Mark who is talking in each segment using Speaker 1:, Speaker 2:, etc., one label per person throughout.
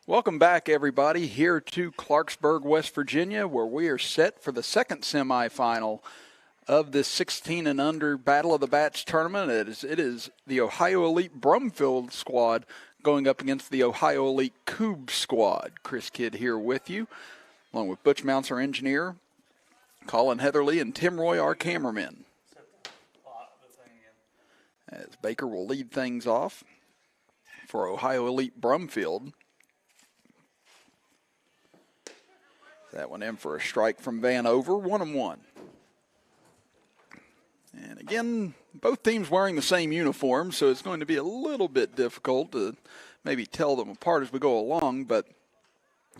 Speaker 1: Welcome back, everybody, here to Clarksburg, West Virginia, where we are set for the second semifinal of this 16 and under Battle of the Bats tournament. It is the Ohio Elite Brumfield squad going up against the Ohio Elite Kubbs squad. Chris Kidd here with you, along with Butch Mounts, our engineer, Colin Heatherly, and Tim Roy, our cameraman. As Baker will lead things off for Ohio Elite Brumfield. That one in for a strike from Vanover, 1-1. And again, both teams wearing the same uniform, so it's going to be a little bit difficult to maybe tell them apart as we go along, but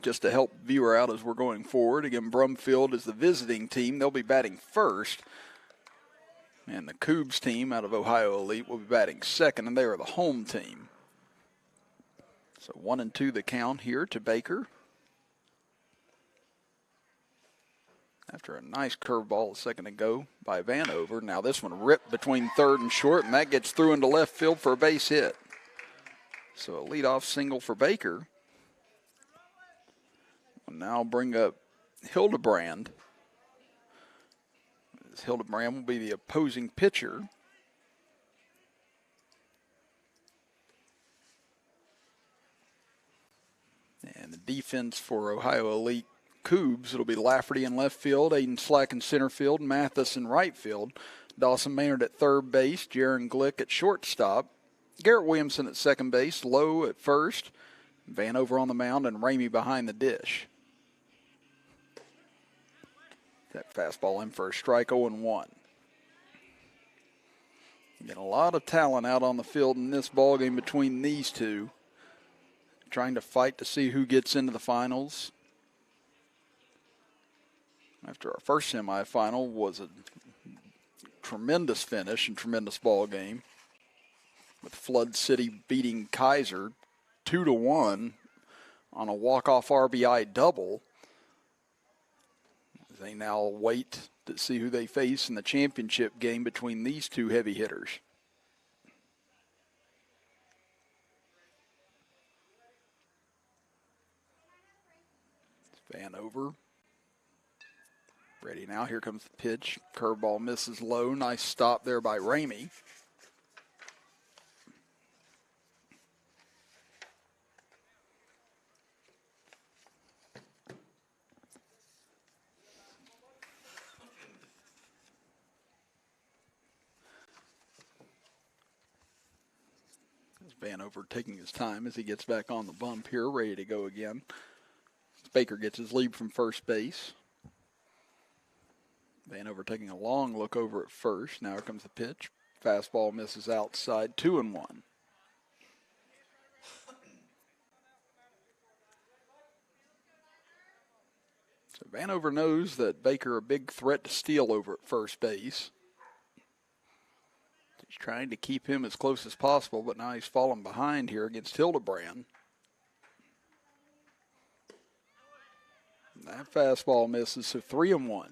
Speaker 1: just to help viewer out as we're going forward. Again, Brumfield is the visiting team. They'll be batting first. And the Kubbs team out of Ohio Elite will be batting second, and they are the home team. So 1-2 the count here to Baker. After a nice curveball a second ago by Vanover. Now this one ripped between third and short, and that gets through into left field for a base hit. So a leadoff single for Baker. We'll now bring up Hildebrand. Hildebrand will be the opposing pitcher. And the defense for Ohio Elite Kubbs, it'll be Lafferty in left field, Aiden Slack in center field, Mathis in right field, Dawson Maynard at third base, Jaron Glick at shortstop, Garrett Williamson at second base, Lowe at first, Vanover on the mound, and Ramey behind the dish. That fastball in for a strike, 0-1. Get a lot of talent out on the field in this ballgame between these two, trying to fight to see who gets into the finals. After our first semifinal was a tremendous finish and tremendous ball game, with Flood City beating Kaiser 2-1 on a walk-off RBI double. They now wait to see who they face in the championship game between these two heavy hitters. It's Vanover. Ready now. Here comes the pitch. Curveball misses low. Nice stop there by Ramey. Vanover taking his time as he gets back on the bump here, ready to go again. Baker gets his lead from first base. Vanover taking a long look over at first. Now here comes the pitch. Fastball misses outside, 2-1. So Vanover knows that Baker a big threat to steal over at first base. He's trying to keep him as close as possible, but now he's falling behind here against Hildebrand. That fastball misses, so 3-1.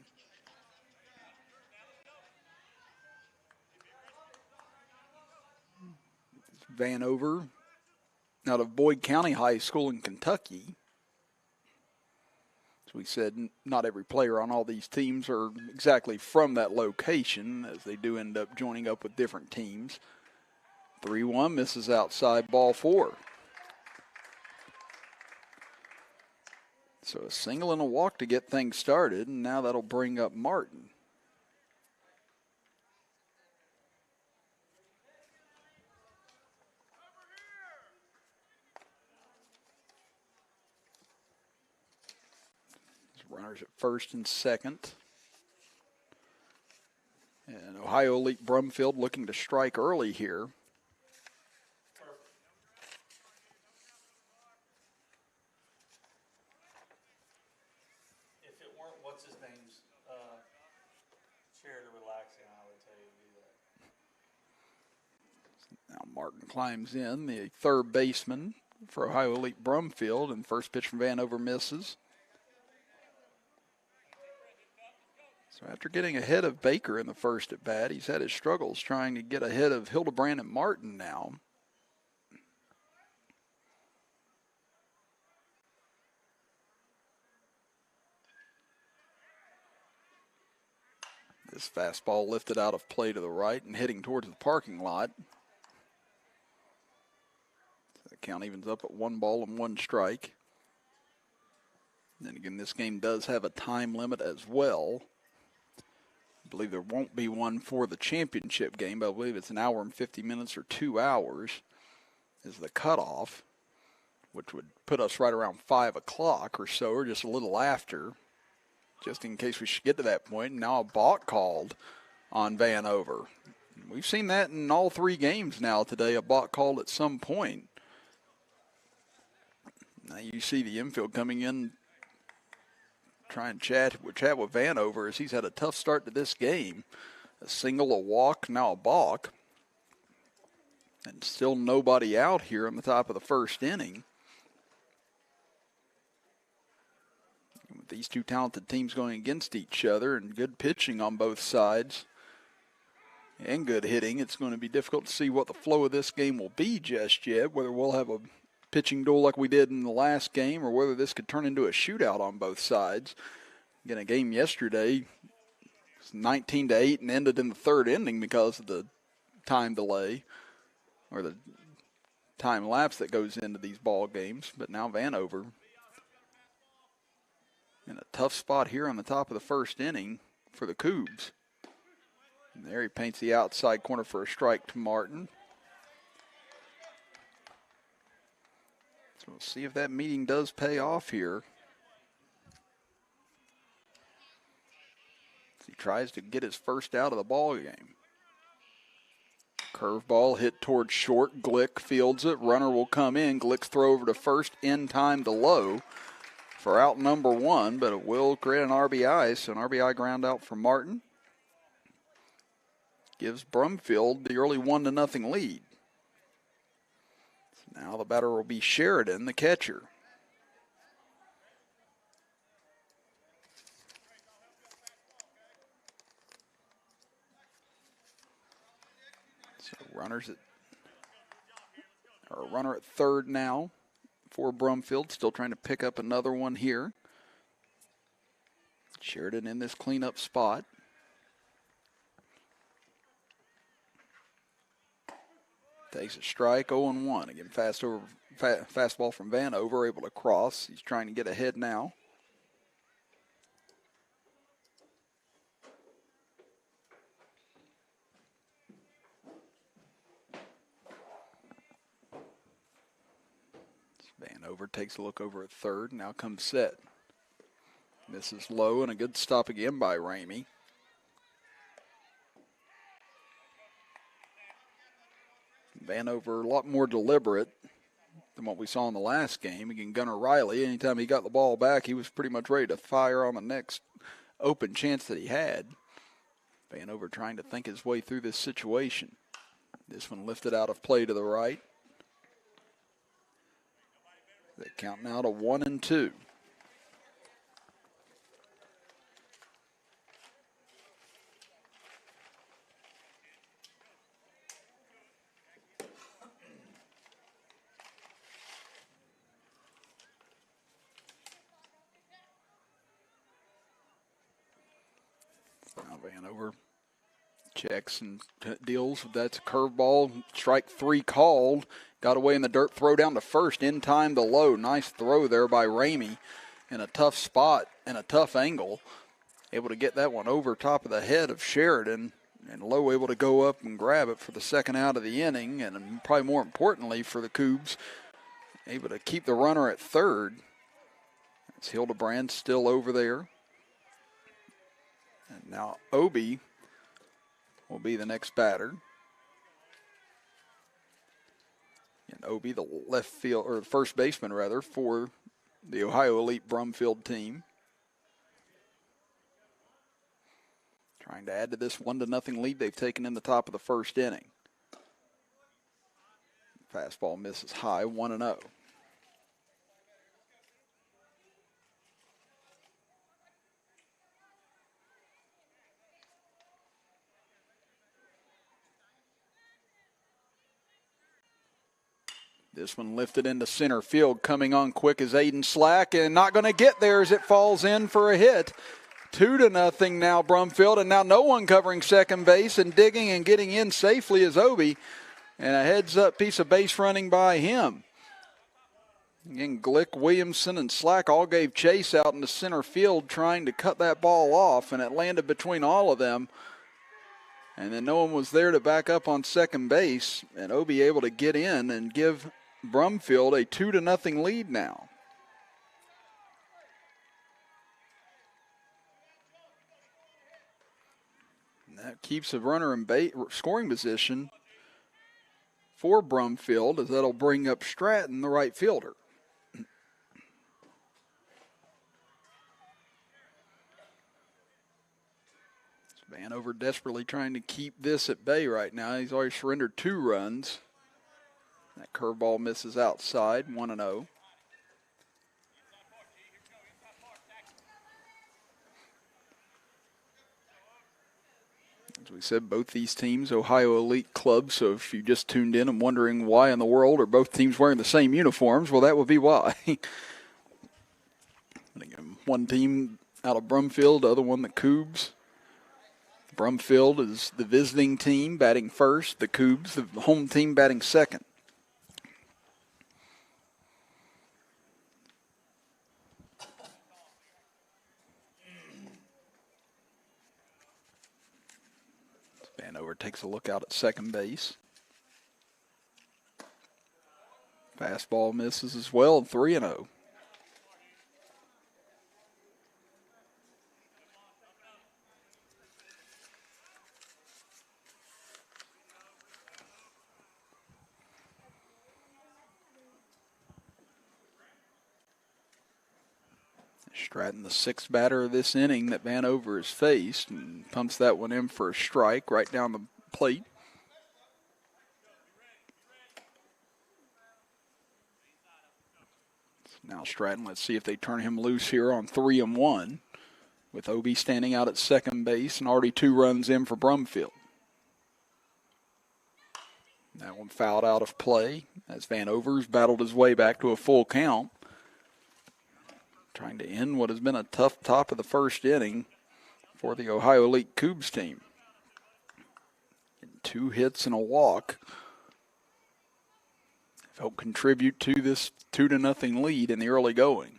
Speaker 1: Vanover out of Boyd County High School in Kentucky. As we said, not every player on all these teams are exactly from that location, as they do end up joining up with different teams. 3-1, misses outside, ball 4. So a single and a walk to get things started, and now that'll bring up Martin. Runners at first and second. And Ohio Elite Brumfield looking to strike early here.
Speaker 2: If it weren't what's his name's chair to relaxing, I would tell you to do that.
Speaker 1: Now Martin climbs in, the third baseman for Ohio Elite Brumfield, and first pitch from Vanover misses. So after getting ahead of Baker in the first at bat, he's had his struggles trying to get ahead of Hildebrand and Martin now. This fastball lifted out of play to the right and heading towards the parking lot. The count evens up at 1 ball and 1 strike. Then again, this game does have a time limit as well. I believe there won't be one for the championship game, but I believe it's 1 hour and 50 minutes or 2 hours is the cutoff, which would put us right around 5 o'clock or so, or just a little after, just in case we should get to that point. Now a balk called on Vanover. We've seen that in all 3 games now today, a balk called at some point. Now you see the infield coming in, try and chat with Vanover as he's had a tough start to this game. A single, a walk, now a balk. And still nobody out here on the top of the first inning. With these two talented teams going against each other and good pitching on both sides and good hitting, it's going to be difficult to see what the flow of this game will be just yet, whether we'll have a pitching duel like we did in the last game, or whether this could turn into a shootout on both sides. Again, a game yesterday was 19-8 and ended in the 3rd inning because of the time delay or the time lapse that goes into these ball games. But now Vanover in a tough spot here on the top of the first inning for the Kubbs. And there he paints the outside corner for a strike to Martin. We'll see if that meeting does pay off here. He tries to get his first out of the ball game. Curveball hit towards short. Glick fields it. Runner will come in. Glick's throw over to first in time to low for out number 1, but it will create an RBI. So an RBI ground out for Martin. Gives Brumfield the early 1-0 lead. Now the batter will be Sheridan, the catcher. So runner at third now for Brumfield, still trying to pick up another one here. Sheridan in this cleanup spot. Takes a strike, 0-1. Again, fastball from Vanover, able to cross. He's trying to get ahead now. Vanover takes a look over at third. Now comes set. Misses low, and a good stop again by Ramey. Vanover a lot more deliberate than what we saw in the last game. Again, Gunnar Riley, anytime he got the ball back, he was pretty much ready to fire on the next open chance that he had. Vanover trying to think his way through this situation. This one lifted out of play to the right. They count now to 1-2. Now Vanover checks and deals. That's a curveball. Strike 3 called. Got away in the dirt. Throw down to first. In time to low. Nice throw there by Ramey in a tough spot and a tough angle. Able to get that one over top of the head of Sheridan. And Lowe able to go up and grab it for the second out of the inning. And probably more importantly for the Kubbs, able to keep the runner at third. It's Hildebrand still over there. And now Obi will be the next batter. And Obi, the left field, or first baseman rather, for the Ohio Elite Brumfield team. Trying to add to this 1-0 lead they've taken in the top of the first inning. Fastball misses high, 1-0. This one lifted into center field, coming on quick as Aiden Slack, and not going to get there as it falls in for a hit. 2-0 now, Brumfield, and now no one covering second base, and digging and getting in safely is Obi, and a heads-up piece of base running by him. Again, Glick, Williamson, and Slack all gave chase out into center field trying to cut that ball off, and it landed between all of them. And then no one was there to back up on second base, and Obi able to get in and give Brumfield a 2-0 lead now. And that keeps a runner in scoring position for Brumfield, as that'll bring up Stratton, the right fielder. Vanover desperately trying to keep this at bay right now. He's already surrendered 2 runs. That curveball misses outside, 1-0. As we said, both these teams, Ohio Elite clubs, so if you just tuned in and wondering why in the world are both teams wearing the same uniforms, well, that would be why. One team out of Brumfield, the other one the Kubbs. Brumfield is the visiting team batting first, the Kubbs, the home team batting second. Vanover takes a look out at second base. Fastball misses as well, 3-0. Stratton, the 6th batter of this inning that Vanover has faced, and pumps that one in for a strike right down the plate. Now Stratton, let's see if they turn him loose here on 3-1, with Obi standing out at second base and already 2 runs in for Brumfield. That one fouled out of play as Vanover's battled his way back to a full count, trying to end what has been a tough top of the first inning for the Ohio Elite Kubbs team. 2 hits and a walk helped contribute to this 2-0 lead in the early going.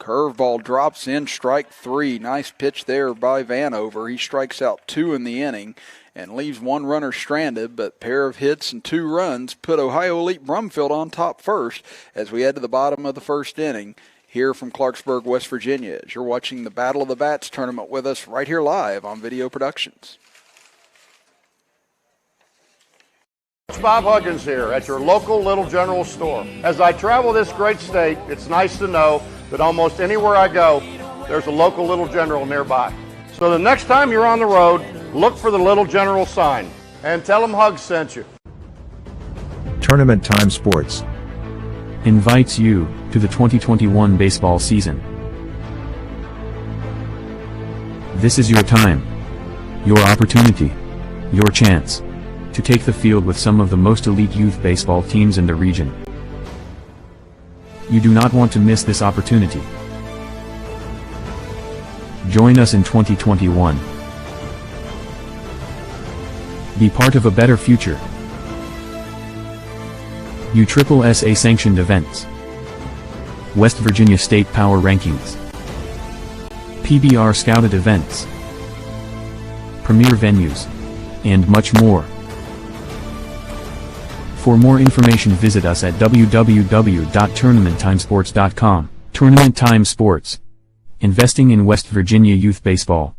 Speaker 1: Curveball drops in, strike 3. Nice pitch there by Vanover. He strikes out 2 in the inning and leaves 1 runner stranded, but pair of hits and 2 runs put Ohio Elite Brumfield on top first as we head to the bottom of the first inning here from Clarksburg, West Virginia, as you're watching the Battle of the Bats tournament with us right here live on Video Productions.
Speaker 3: It's Bob Huggins here at your local Little General store. As I travel this great state, it's nice to know that almost anywhere I go, there's a local Little General nearby. So the next time you're on the road, look for the Little General sign and tell them Hugs sent you.
Speaker 4: Tournament Time Sports invites you to the 2021 baseball season. This is your time, your opportunity, your chance to take the field with some of the most elite youth baseball teams in the region. You do not want to miss this opportunity. Join us in 2021. Be part of a better future. USSSA sanctioned events. West Virginia State Power Rankings. PBR scouted events. Premier venues. And much more. For more information visit us at www.tournamenttimesports.com. Tournament Time Sports. Investing in West Virginia youth baseball.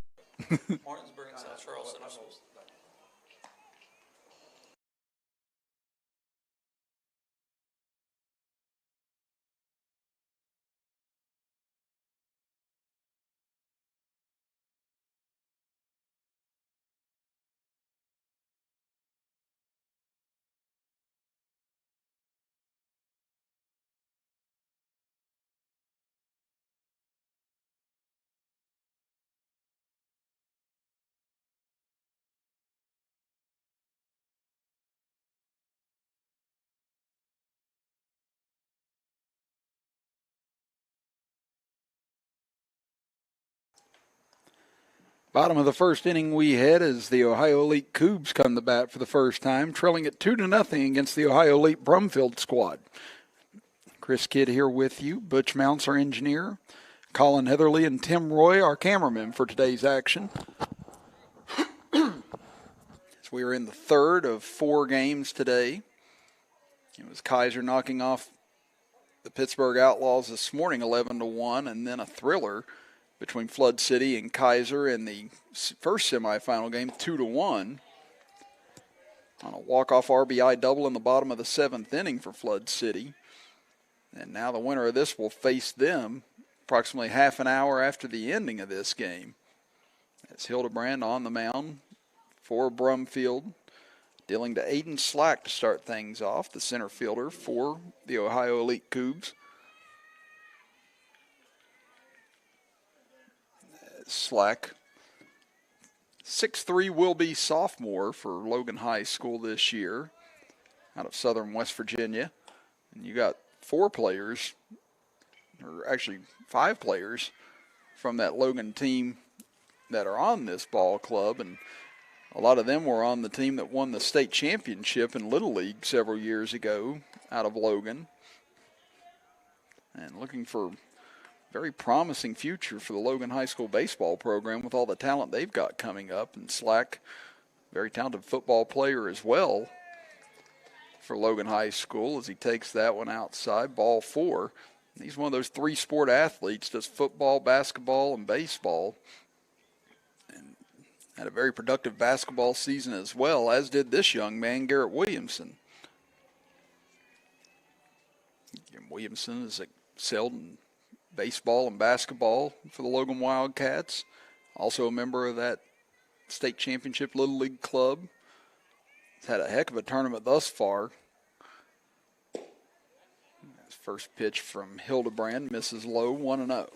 Speaker 1: Bottom of the first inning we head as the Ohio Elite Kubbs come to bat for the first time, trailing it 2-0 against the Ohio Elite Brumfield squad. Chris Kidd here with you. Butch Mounts, our engineer. Colin Heatherly and Tim Roy, our cameramen for today's action. As we are in the third of 4 games today. It was Kaiser knocking off the Pittsburgh Outlaws this morning 11-1, and then a thriller between Flood City and Kaiser in the first semifinal game, 2-1. On a walk-off RBI double in the bottom of the 7th inning for Flood City. And now the winner of this will face them approximately half an hour after the ending of this game. That's Hildebrand on the mound for Brumfield, dealing to Aiden Slack to start things off, the center fielder for the Ohio Elite Kubbs. Slack, 6'3", will be sophomore for Logan High School this year, out of Southern West Virginia. And you got 4 players, or actually 5 players, from that Logan team that are on this ball club, and a lot of them were on the team that won the state championship in Little League several years ago out of Logan. And looking for very promising future for the Logan High School baseball program with all the talent they've got coming up. And Slack, very talented football player as well for Logan High School as he takes that one outside, ball 4. He's one of those 3-sport athletes, does football, basketball, and baseball. And had a very productive basketball season as well, as did this young man, Garrett Williamson. Williamson has excelled in baseball and basketball for the Logan Wildcats. Also a member of that state championship Little League club. He's had a heck of a tournament thus far. His first pitch from Hildebrand misses low, 1-0.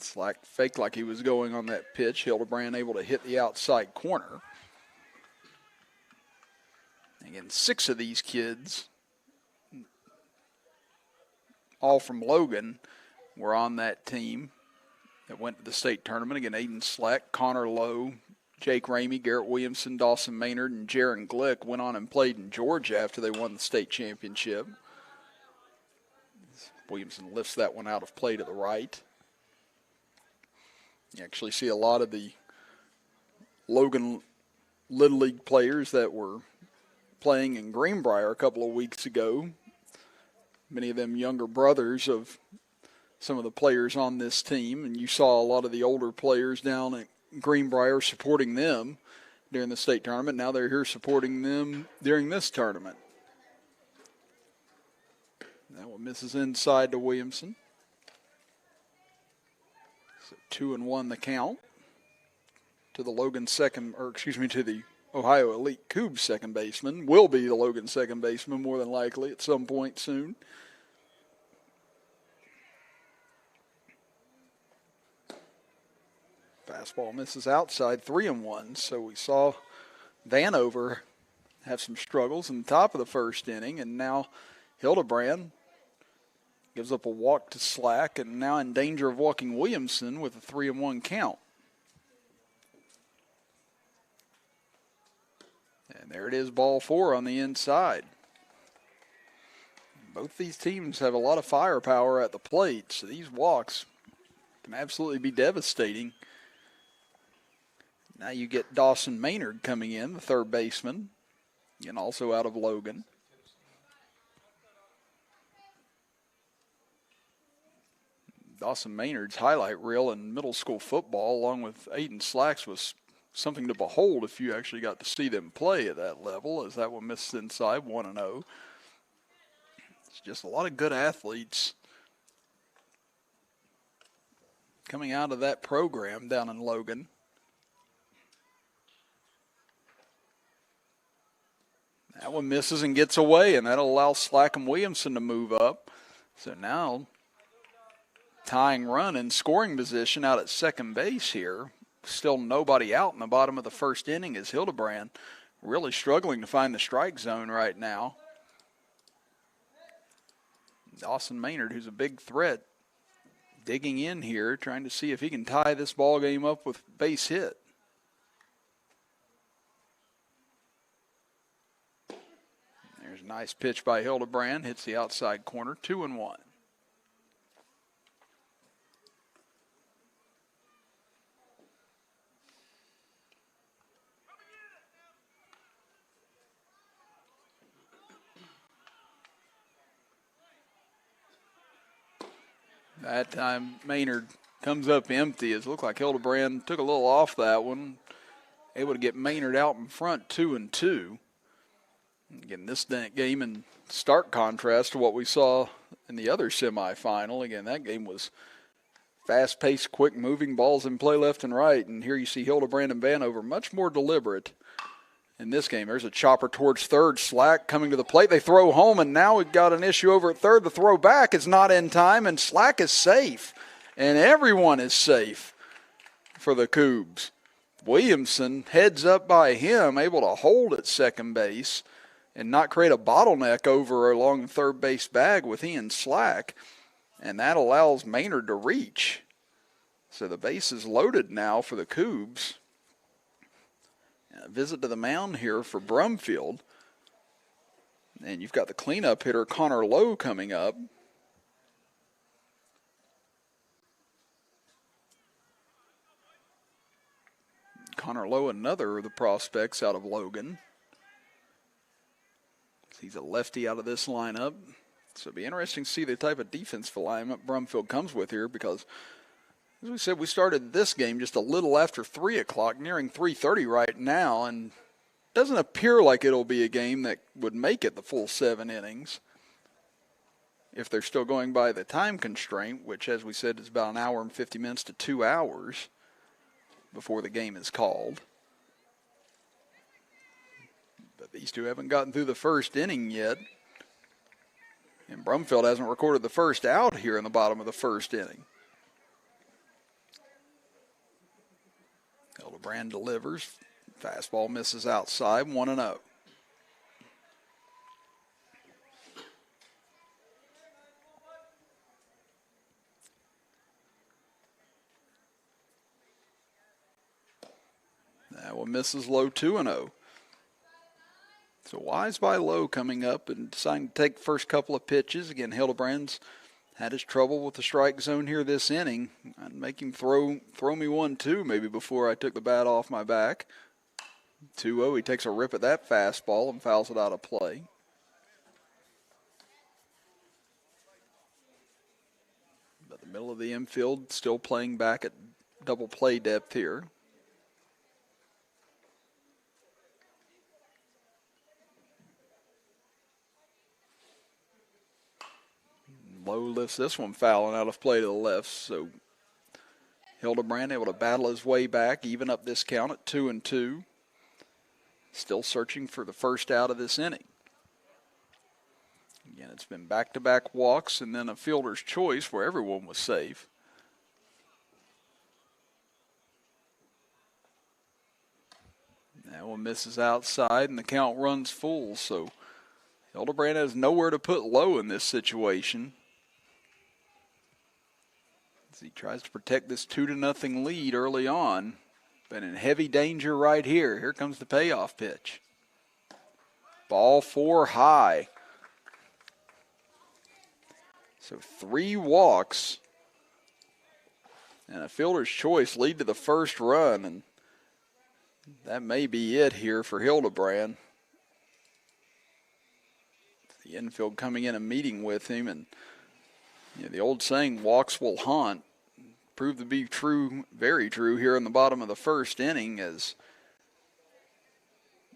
Speaker 1: Slack faked like he was going on that pitch. Hildebrand able to hit the outside corner. Again, 6 of these kids, all from Logan, were on that team that went to the state tournament. Again, Aiden Slack, Connor Lowe, Jake Ramey, Garrett Williamson, Dawson Maynard, and Jaron Glick went on and played in Georgia after they won the state championship. Williamson lifts that one out of play to the right. You actually see a lot of the Logan Little League players that were playing in Greenbrier a couple of weeks ago. Many of them younger brothers of some of the players on this team. And you saw a lot of the older players down at Greenbrier supporting them during the state tournament. Now they're here supporting them during this tournament. That one misses inside to Williamson. 2-1 the count to the Logan to the Ohio Elite Kubbs second baseman. Will be the Logan second baseman more than likely at some point soon. Fastball misses outside, 3-1. So we saw Vanover have some struggles in the top of the first inning, and now Hildebrand gives up a walk to Slack, and now in danger of walking Williamson with a 3-1 count. And there it is, ball 4 on the inside. Both these teams have a lot of firepower at the plate, so these walks can absolutely be devastating. Now you get Dawson Maynard coming in, the third baseman, and also out of Logan. Dawson Maynard's highlight reel in middle school football, along with Aiden Slack's, was something to behold if you actually got to see them play at that level, as that one missed inside, 1-0. It's just a lot of good athletes coming out of that program down in Logan. That one misses and gets away, and that'll allow Slack and Williamson to move up. So now tying run in scoring position out at second base here still nobody out in the bottom of the first inning as Hildebrand really struggling to find the strike zone right now. Dawson Maynard, who's a big threat, digging in here, trying to see if he can tie this ball game up with base hit. There's a nice pitch by Hildebrand, hits the outside corner, 2-1. That time Maynard comes up empty. It looked like Hildebrand took a little off that one. Able to get Maynard out in front, 2-2. Again, this game in stark contrast to what we saw in the other semifinal. Again, that game was fast-paced, quick-moving, balls in play left and right. And here you see Hildebrand and Vanover much more deliberate in this game. There's a chopper towards third. Slack coming to the plate. They throw home, and now we've got an issue over at third. The throw back is not in time, and Slack is safe. And everyone is safe for the Kubbs. Williamson heads up by him, able to hold at second base and not create a bottleneck over along the third base bag with Ian Slack. And that allows Maynard to reach. So the base is loaded now for the Kubbs. A visit to the mound here for Brumfield. And you've got the cleanup hitter Connor Lowe coming up. Connor Lowe, another of the prospects out of Logan. He's a lefty out of this lineup. So it'll be interesting to see the type of defensive alignment Brumfield comes with here because, as we said, we started this game just a little after 3 o'clock, nearing 3:30 right now, and it doesn't appear like it'll be a game that would make it the full 7 innings if they're still going by the time constraint, which, as we said, is about an hour and 50 minutes to 2 hours before the game is called. But these two haven't gotten through the first inning yet, and Brumfield hasn't recorded the first out here in the bottom of the first inning. Hildebrand delivers. Fastball misses outside, 1-0. That one misses low, 2-0. So Wise by Low coming up and deciding to take the first couple of pitches. Again, Hildebrand's had his trouble with the strike zone here this inning. I'd make him throw me 1-2 maybe before I took the bat off my back. 2-0, he takes a rip at that fastball and fouls it out of play. But the middle of the infield still playing back at double play depth here. Low lifts this one fouling out of play to the left. So Hildebrand able to battle his way back, even up this count at 2-2. Still searching for the first out of this inning. Again, it's been back-to-back walks and then a fielder's choice where everyone was safe. That one misses outside and the count runs full. So Hildebrand has nowhere to put Low in this situation. He tries to protect this 2-0 lead early on, but in heavy danger right here. Here comes the payoff pitch. Ball 4 high. So 3 walks and a fielder's choice lead to the first run, and that may be it here for Hildebrand. The infield coming in and meeting with him, and the old saying, walks will haunt, proved to be true, very true here in the bottom of the first inning, as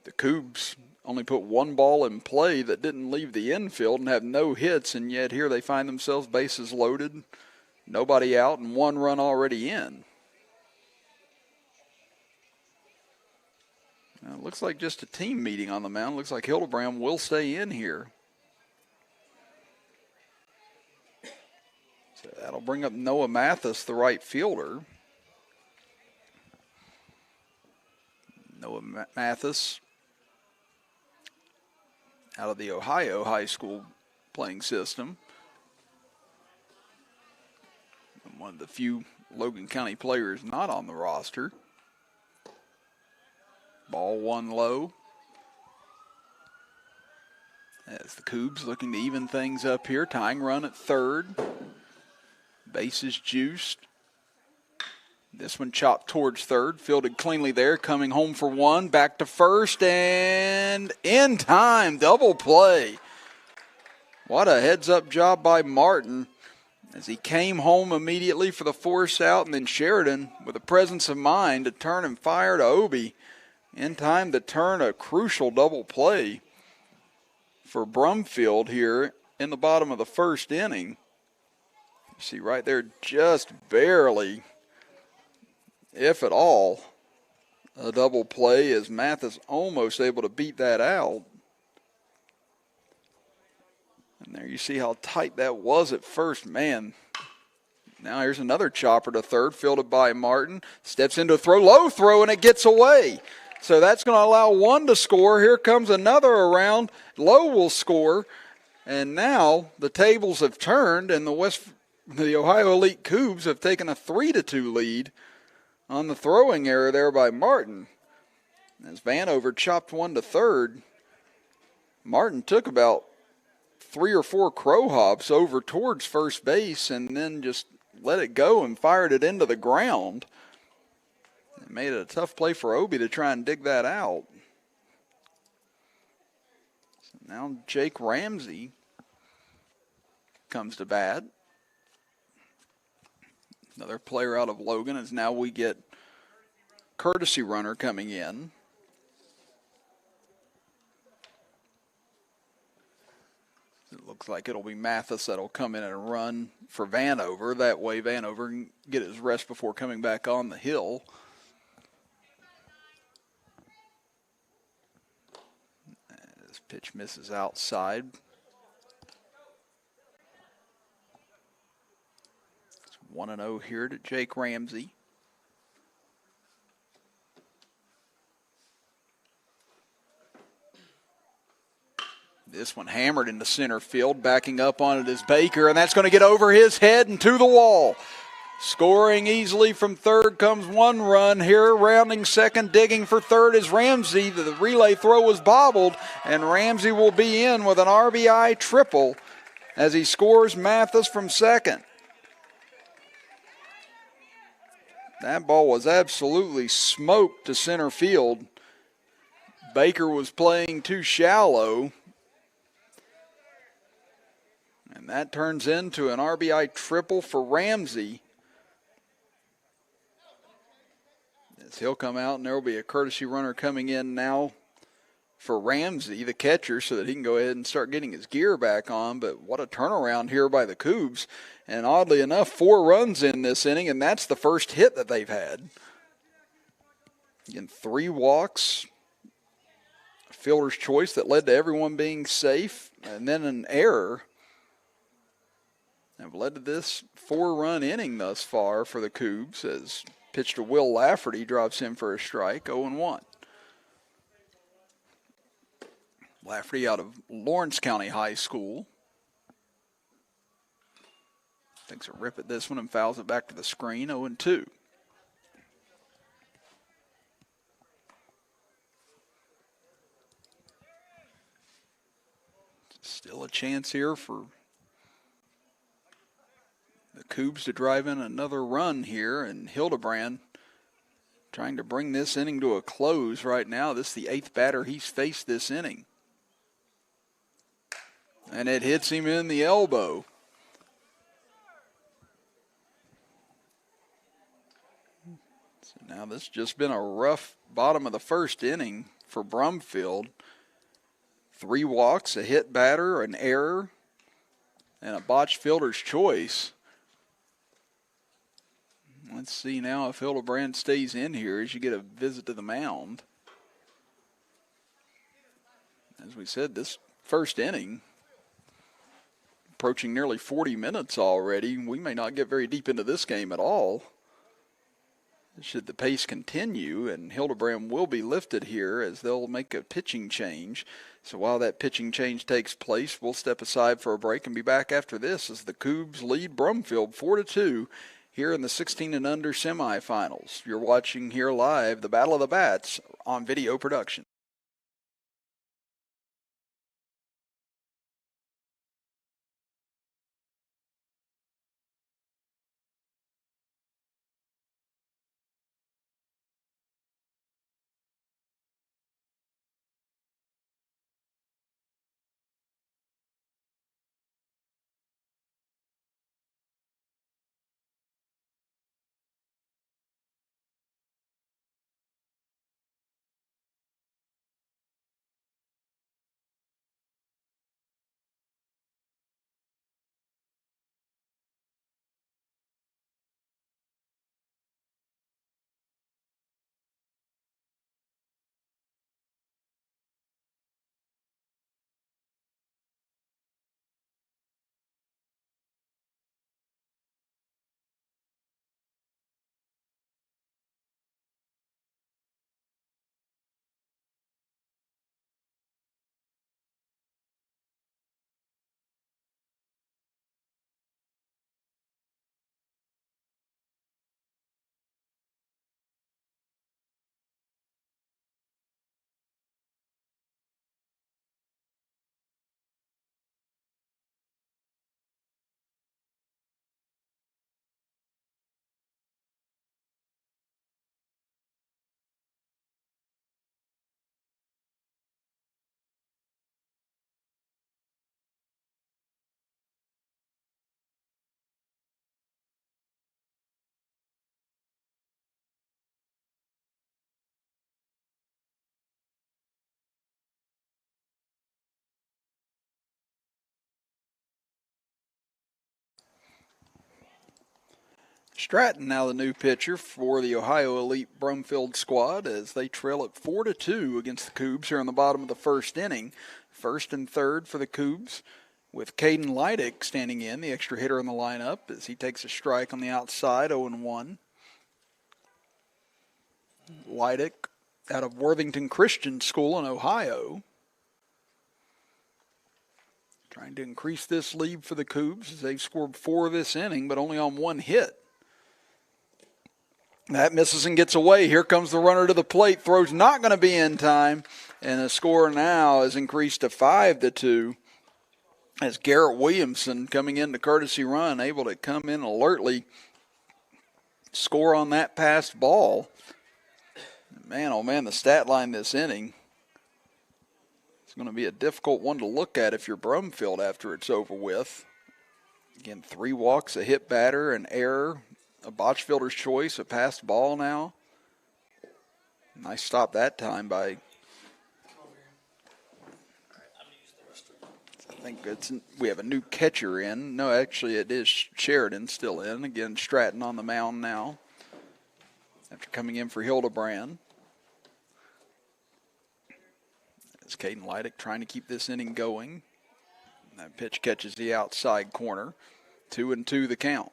Speaker 1: the Kubbs only put 1 ball in play that didn't leave the infield and have no hits, and yet here they find themselves bases loaded, nobody out, and 1 run already in. Now, it looks like just a team meeting on the mound. Looks like Hildebrand will stay in here. So that'll bring up Noah Mathis, the right fielder. Noah Mathis out of the Ohio high school playing system. One of the few Logan County players not on the roster. Ball one low. As the Kubbs looking to even things up here. Tying run at third. Bases juiced. This one chopped towards third. Fielded cleanly there. Coming home for one. Back to first. And in time. Double play. What a heads-up job by Martin as he came home immediately for the force out, and then Sheridan with a presence of mind to turn and fire to Obi in time to turn a crucial double play for Brumfield here in the bottom of the first inning. You see right there, just barely, if at all, a double play as Mathis almost able to beat that out. And there you see how tight that was at first. Man, now here's another chopper to third, fielded by Martin. Steps into a throw, low throw, and it gets away. So that's going to allow one to score. Here comes another around. Low will score. And now the tables have turned, and the Ohio Elite Kubbs have taken a 3-2 lead on the throwing error there by Martin. As Vanover chopped one to third, Martin took about 3 or 4 crow hops over towards first base and then just let it go and fired it into the ground. It made it a tough play for Obi to try and dig that out. So now Jake Ramsey comes to bat. Another player out of Logan, as now we get courtesy runner coming in. It looks like it'll be Mathis that'll come in and run for Vanover. That way Vanover can get his rest before coming back on the hill. This pitch misses outside. It's 1-0 here to Jake Ramsey. This one hammered into center field. Backing up on it is Baker, and that's going to get over his head and to the wall. Scoring easily from third comes one run here. Rounding second, digging for third is Ramsey. The relay throw was bobbled, and Ramsey will be in with an RBI triple as he scores Mathis from second. That ball was absolutely smoked to center field. Baker was playing too shallow. And that turns into an RBI triple for Ramsey. As he'll come out, and there will be a courtesy runner coming in now for Ramsey, the catcher, so that he can go ahead and start getting his gear back on. But what a turnaround here by the Kubbs. And oddly enough, 4 runs in this inning, and that's the first hit that they've had. Again, 3 walks, a fielder's choice that led to everyone being safe, and then an error. Have led to this 4-run inning thus far for the Kubbs as pitch to Will Lafferty drops him for a strike, 0-1. Lafferty out of Lawrence County High School. Takes a rip at this one and fouls it back to the screen, 0-2. Still a chance here for the Kubbs to drive in another run here, and Hildebrand trying to bring this inning to a close right now. This is the 8th batter he's faced this inning. And it hits him in the elbow. So now this has just been a rough bottom of the first inning for Brumfield. 3 walks, a hit batter, an error, and a botched fielder's choice. Let's see now if Hildebrand stays in here as you get a visit to the mound. As we said, this first inning, approaching nearly 40 minutes already. We may not get very deep into this game at all. should the pace continue, and Hildebrand will be lifted here as they'll make a pitching change. So while that pitching change takes place, we'll step aside for a break and be back after this as the Kubbs lead Brumfield 4-2 here in the 16 and under semifinals. You're watching here live the Battle of the Bats on video production. Stratton now the new pitcher for the Ohio Elite Brumfield squad as they trail at 4-2 against the Kubbs here in the bottom of the first inning. First and third for the Kubbs with Caden Leidick standing in, the extra hitter in the lineup as he takes a strike on the outside, 0-1. Leidick out of Worthington Christian School in Ohio. Trying to increase this lead for the Kubbs as they've scored 4 this inning but only on 1 hit. That misses and gets away. Here comes the runner to the plate. Throw's not going to be in time. And the score now has increased to 5-2 as Garrett Williamson coming in the courtesy run, able to come in alertly, score on that passed ball. Man, oh man, the stat line this inning is going to be a difficult one to look at if you're Brumfield after it's over with. Again, 3 walks, a hit batter, an error, a botch fielder's choice, a passed ball now. Nice stop that time by, I think we have a new catcher in. No, actually it is Sheridan still in. Again, Stratton on the mound now after coming in for Hildebrand. As Caden Leidick trying to keep this inning going. That pitch catches the outside corner. 2-2 the count.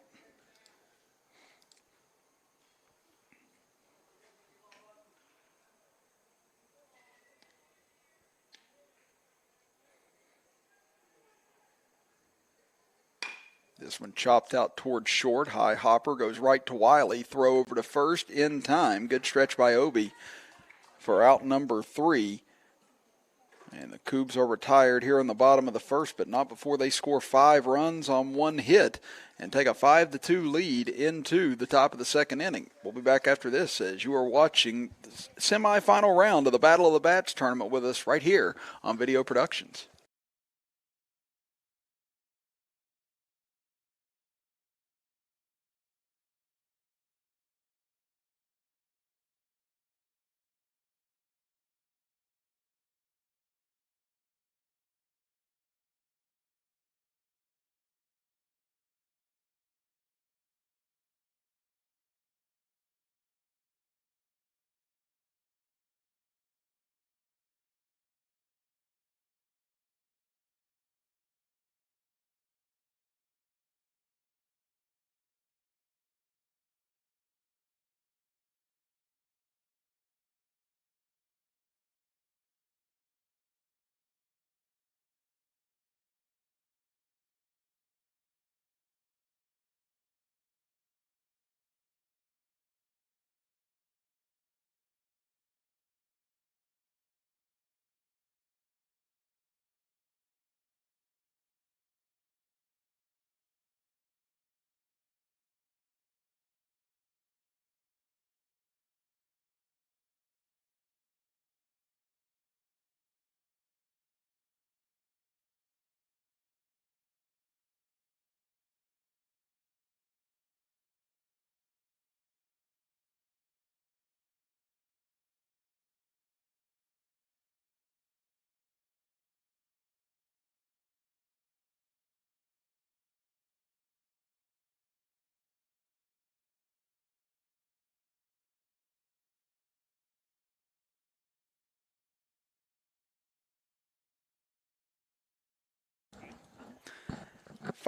Speaker 1: This one chopped out towards short. High hopper goes right to Wiley. Throw over to first in time. Good stretch by Obi for out number 3. And the Kubbs are retired here in the bottom of the first, but not before they score 5 runs on 1 hit and take a 5-2 lead into the top of the second inning. We'll be back after this as you are watching the semifinal round of the Battle of the Bats tournament with us right here on Video Productions.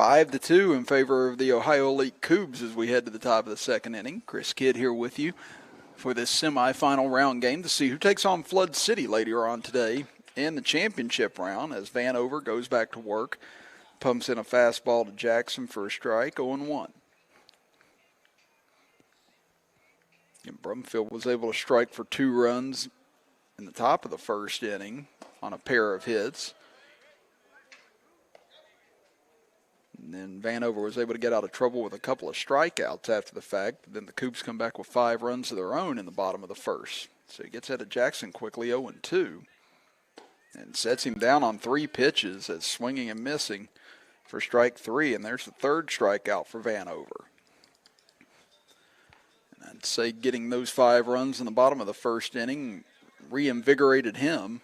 Speaker 1: 5-2 in favor of the Ohio Elite Kubbs as we head to the top of the second inning. Chris Kidd here with you for this semifinal round game to see who takes on Flood City later on today in the championship round as Vanover goes back to work. Pumps in a fastball to Jackson for a strike, 0-1. And Brumfield was able to strike for 2 runs in the top of the first inning on a pair of hits. And then Vanover was able to get out of trouble with a couple of strikeouts after the fact. Then the Cougs come back with 5 runs of their own in the bottom of the first. So he gets out of Jackson quickly, 0-2. And sets him down on 3 pitches as swinging and missing for strike 3. And there's the 3rd strikeout for Vanover. And I'd say getting those 5 runs in the bottom of the first inning reinvigorated him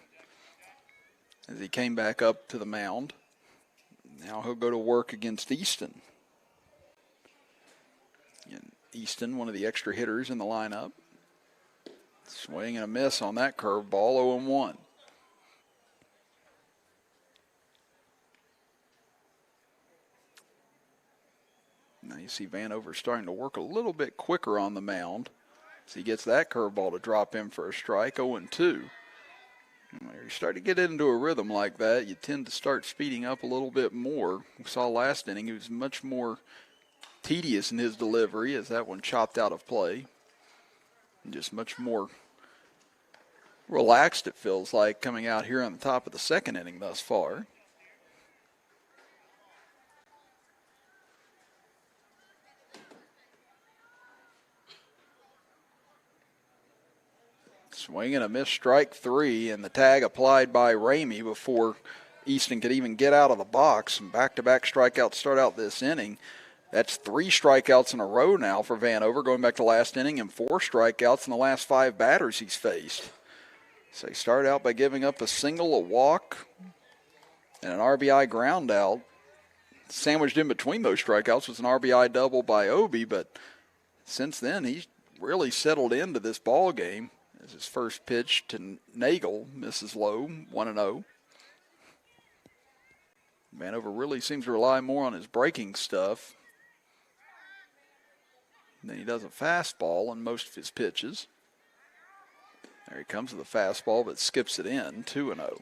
Speaker 1: as he came back up to the mound. Now he'll go to work against Easton. And Easton, one of the extra hitters in the lineup. Swing and a miss on that curveball, 0-1. Now you see Vanover starting to work a little bit quicker on the mound. So he gets that curveball to drop in for a strike, 0-2. When you start to get into a rhythm like that, you tend to start speeding up a little bit more. We saw last inning he was much more tedious in his delivery as that one chopped out of play. And just much more relaxed, it feels like, coming out here on the top of the second inning thus far. Swing and a miss, strike 3, and the tag applied by Ramey before Easton could even get out of the box. And back-to-back strikeouts start out this inning. That's 3 strikeouts in a row now for Vanover, going back to last inning, and 4 strikeouts in the last 5 batters he's faced. So he started out by giving up a single, a walk, and an RBI ground out. Sandwiched in between those strikeouts was an RBI double by Obi, but since then he's really settled into this ball game. As his first pitch to Nagel misses low, 1-0. Vanover really seems to rely more on his breaking stuff than he does a fastball in most of his pitches. There he comes with a fastball, but skips it in, 2-0.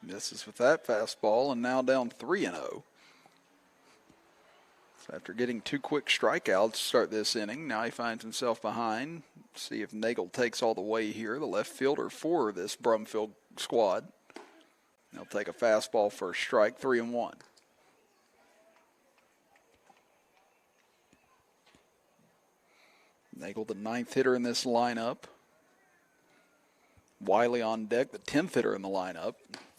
Speaker 1: Misses with that fastball, and now down 3-0. So after getting 2 quick strikeouts to start this inning, now he finds himself behind. See if Nagel takes all the way here, the left fielder for this Brumfield squad. He'll take a fastball for a strike, 3-1. Nagel, the 9th hitter in this lineup. Wiley on deck, the 10th hitter in the lineup.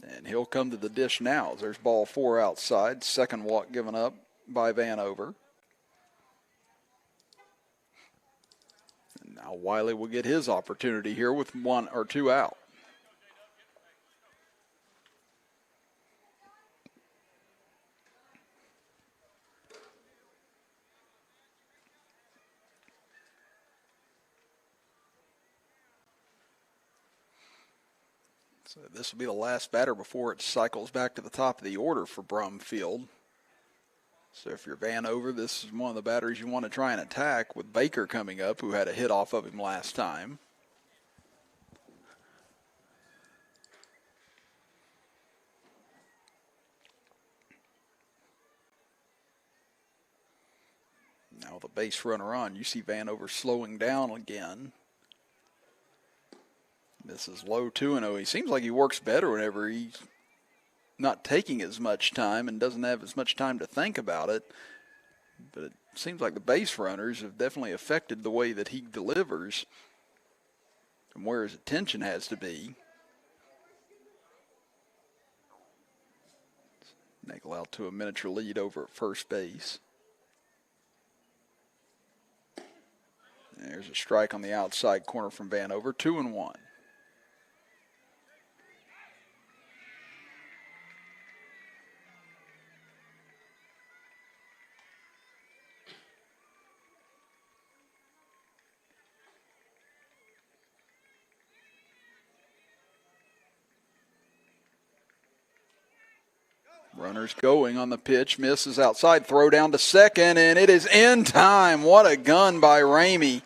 Speaker 1: And he'll come to the dish now. There's ball 4 outside. Second walk given up by Vanover. And now Wiley will get his opportunity here with 1 or 2 out. So this will be the last batter before it cycles back to the top of the order for Brumfield. So if you're Vanover, this is one of the batters you want to try and attack, with Baker coming up, who had a hit off of him last time. Now the base runner on, you see Vanover slowing down again. This is low 2-0. He seems like he works better whenever he's not taking as much time and doesn't have as much time to think about it. But it seems like the base runners have definitely affected the way that he delivers and where his attention has to be. Nagel out to a miniature lead over at first base. There's a strike on the outside corner from Vanover, 2-1. Runners going on the pitch, misses outside, throw down to second, and it is in time. What a gun by Ramey.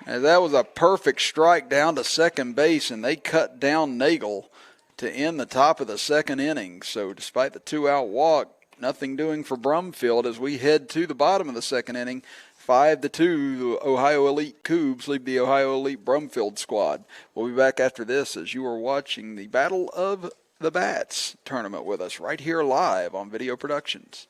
Speaker 1: And that was a perfect strike down to second base, and they cut down Nagel to end the top of the second inning. So despite the 2-out walk, nothing doing for Brumfield as we head to the bottom of the second inning. 5-2, the Ohio Elite Kubbs lead the Ohio Elite Brumfield squad. We'll be back after this as you are watching the Battle of the Bats tournament with us right here live on Video Productions.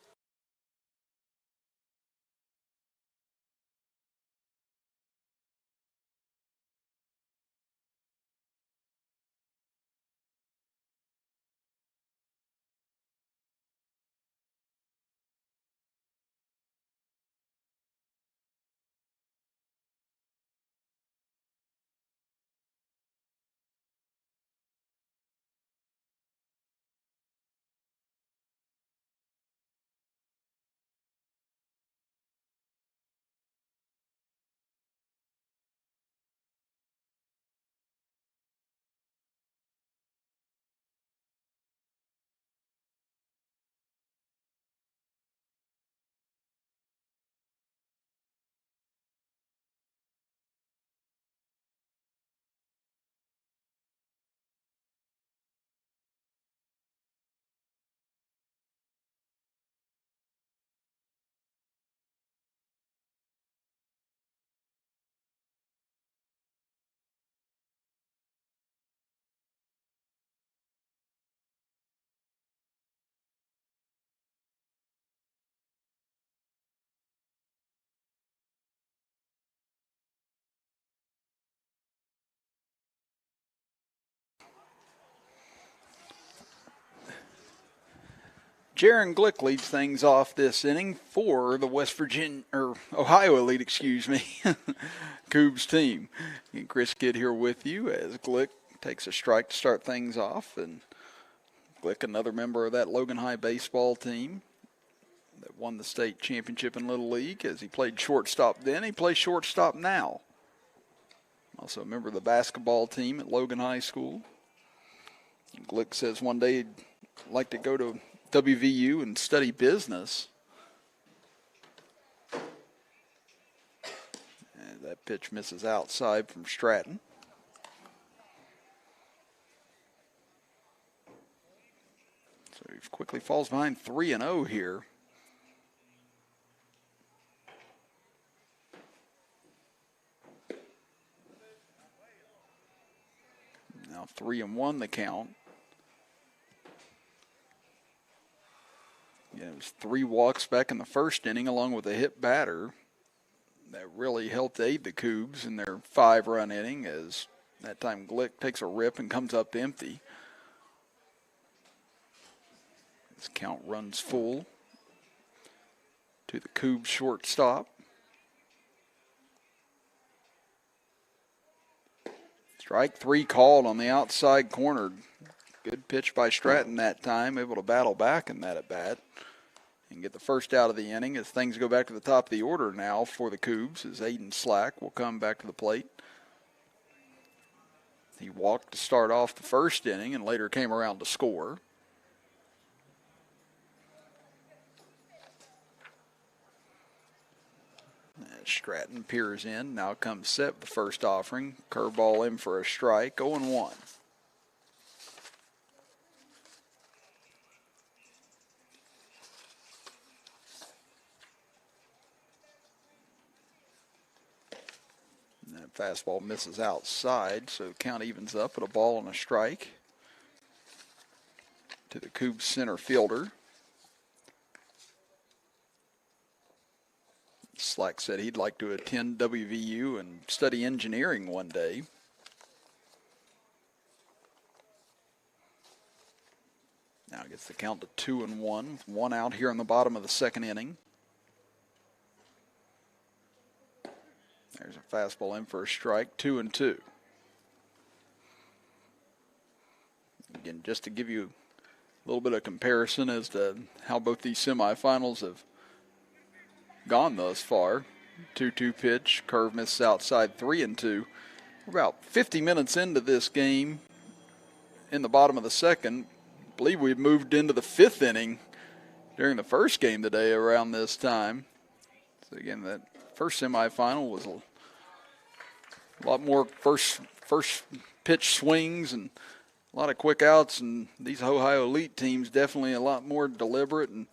Speaker 1: Jaron Glick leads things off this inning for the Ohio Elite, Kubbs team. And Chris Kidd here with you as Glick takes a strike to start things off. And Glick, another member of that Logan High baseball team that won the state championship in Little League as he played shortstop then. He plays shortstop now. Also a member of the basketball team at Logan High School. And Glick says one day he'd like to go to WVU and study business. And that pitch misses outside from Stratton. So he quickly falls behind 3-0 here. Now 3-1 the count. Yeah, it was 3 walks back in the first inning along with a hit batter that really helped aid the Kubbs in their 5-run inning as that time Glick takes a rip and comes up empty. This count runs full to the Kubbs shortstop. Strike 3 called on the outside corner. Good pitch by Stratton that time, able to battle back in that at bat and get the first out of the inning as things go back to the top of the order now for the Kubbs as Aiden Slack will come back to the plate. He walked to start off the first inning and later came around to score. As Stratton peers in, now comes set with the first offering. Curveball in for a strike, 0-1. Fastball misses outside, so the count evens up at a ball and a strike to the Kubbs center fielder. Slack said he'd like to attend WVU and study engineering one day. Now gets the count to 2-1, with 1 out here in the bottom of the second inning. There's a fastball in for a strike, 2-2. Again, just to give you a little bit of comparison as to how both these semifinals have gone thus far. 2-2 pitch, curve misses outside, 3-2. We're about 50 minutes into this game in the bottom of the second. believe we moved into the 5th inning during the first game today around this time. So again, that first semifinal was a lot more first pitch swings and a lot of quick outs, and these Ohio Elite teams definitely a lot more deliberate and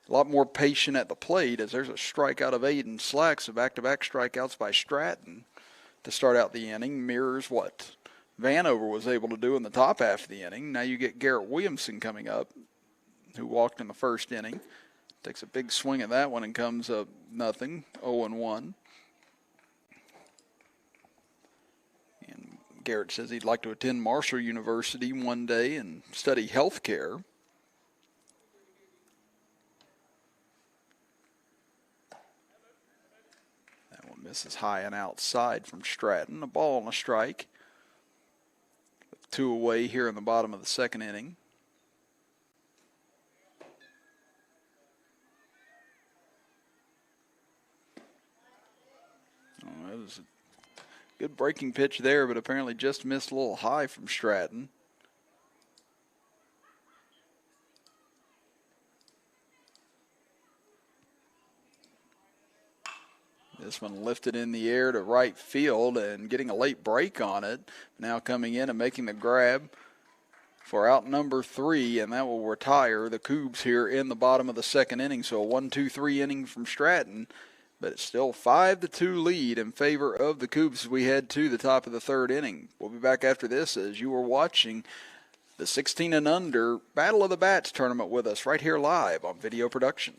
Speaker 1: a lot more patient at the plate, as there's a strikeout of Aiden Slacks, so back-to-back strikeouts by Stratton to start out the inning, mirrors what Vanover was able to do in the top half of the inning. Now you get Garrett Williamson coming up, who walked in the first inning. Takes a big swing at that one and comes up nothing, 0-1. And Garrett says he'd like to attend Marshall University one day and study health care. That one misses high and outside from Stratton. A ball and a strike. 2 away here in the bottom of the second inning. Oh, that was a good breaking pitch there, but apparently just missed a little high from Stratton. This one lifted in the air to right field and getting a late break on it. Now coming in and making the grab for out number 3, and that will retire the Kubbs here in the bottom of the second inning. So a 1-2-3 inning from Stratton, but it's still 5-2 lead in favor of the Kubbs as we head to the top of the third inning. We'll be back after this as you are watching the 16 and under Battle of the Bats tournament with us right here live on Video Production.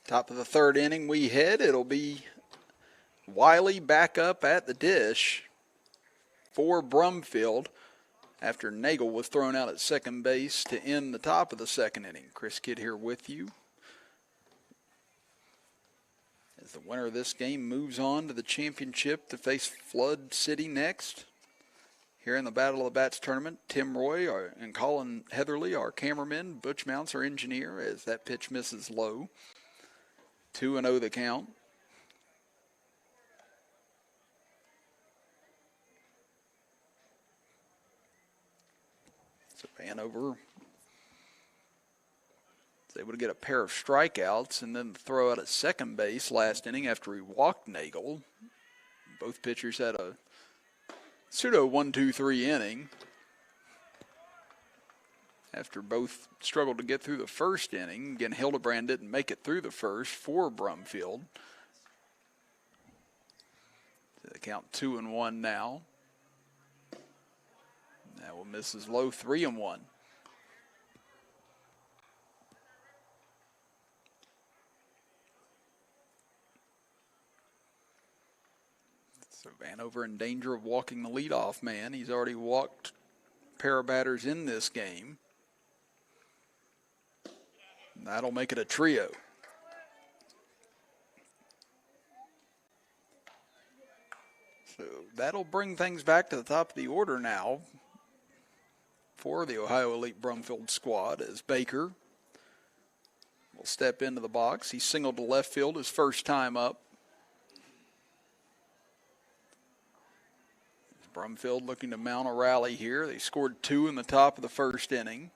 Speaker 1: Top of the third inning we head. It'll be Wiley back up at the dish for Brumfield after Nagel was thrown out at second base to end the top of the second inning. Chris Kidd here with you as the winner of this game moves on to the championship to face Flood City next. Here in the Battle of the Bats tournament, Tim Roy and Colin Heatherly, our cameramen, Butch Mounts, our engineer, as that pitch misses low. 2-0 the count. So Vanover is able to get a pair of strikeouts and then throw out at second base last inning after he walked Nagel. Both pitchers had a pseudo 1-2-3 inning after both struggled to get through the first inning. Again, Hildebrand didn't make it through the first for Brumfield. So they count 2-1 now. That will miss his low, 3-1. So Vanover in danger of walking the leadoff man. He's already walked a pair of batters in this game. And that'll make it a trio. So that'll bring things back to the top of the order now for the Ohio Elite Brumfield squad as Baker will step into the box. He singled to left field his first time up. Brumfield looking to mount a rally here. They scored 2 in the top of the first inning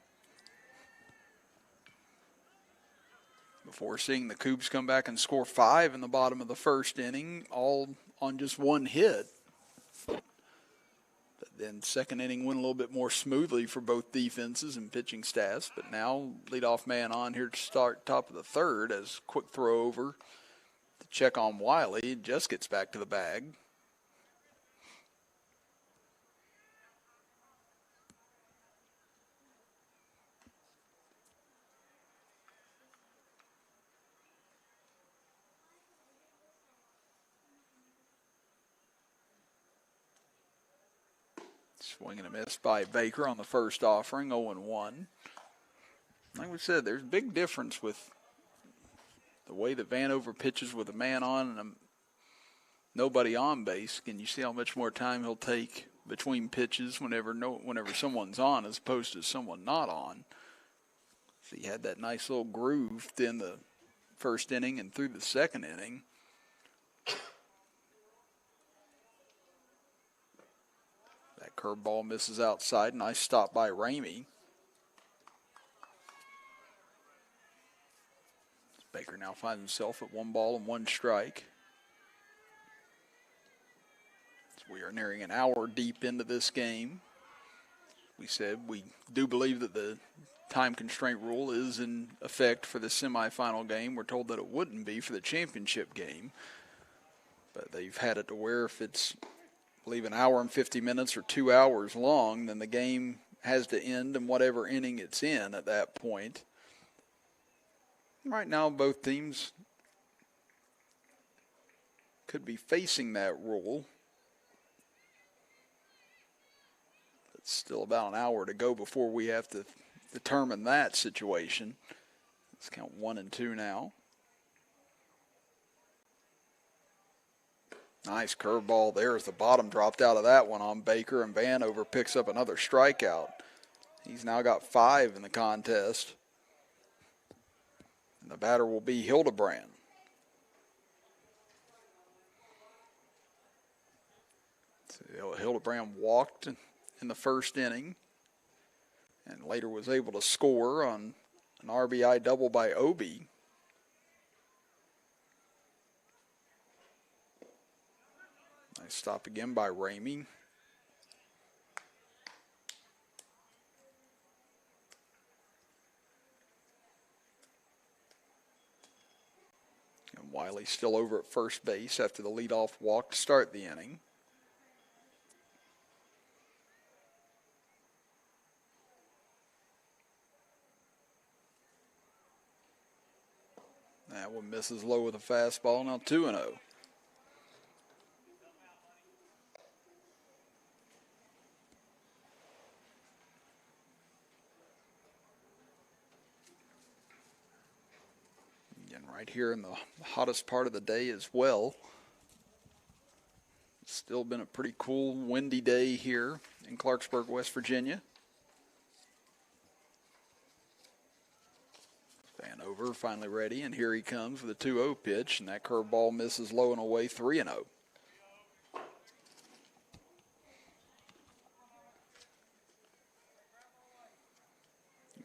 Speaker 1: before seeing the Kubbs come back and score 5 in the bottom of the first inning, all on just one hit. But then second inning went a little bit more smoothly for both defenses and pitching staffs. But now leadoff man on here to start top of the third as quick throw over to check on Wiley. It just gets back to the bag. Swing and a miss by Baker on the first offering, 0-1. Like we said, there's a big difference with the way that Vanover pitches with a man on and nobody on base. Can you see how much more time he'll take between pitches whenever someone's on as opposed to someone not on? So he had that nice little groove in the first inning and through the second inning. Curveball misses outside. Nice stop by Ramey. Baker now finds himself at 1 ball and 1 strike. As we are nearing an hour deep into this game. We said we do believe that the time constraint rule is in effect for the semifinal game. We're told that it wouldn't be for the championship game. But they've had it to where if it's believe an hour and 50 minutes or 2 hours long, then the game has to end in whatever inning it's in at that point. Right now, both teams could be facing that rule. It's still about an hour to go before we have to determine that situation. Let's count 1 and 2 now. Nice curveball there as the bottom dropped out of that one on Baker, and Vanover picks up another strikeout. He's now got 5 in the contest. And the batter will be Hildebrand. So Hildebrand walked in the first inning and later was able to score on an RBI double by Obi. Nice stop again by Ramey. And Wiley still over at first base after the leadoff walk to start the inning. That one misses low with a fastball. Now 2-0. Right here in the hottest part of the day as well. It's still been a pretty cool, windy day here in Clarksburg, West Virginia. Vanover finally ready, and here he comes with a 2-0 pitch, and that curveball misses low and away, 3-0.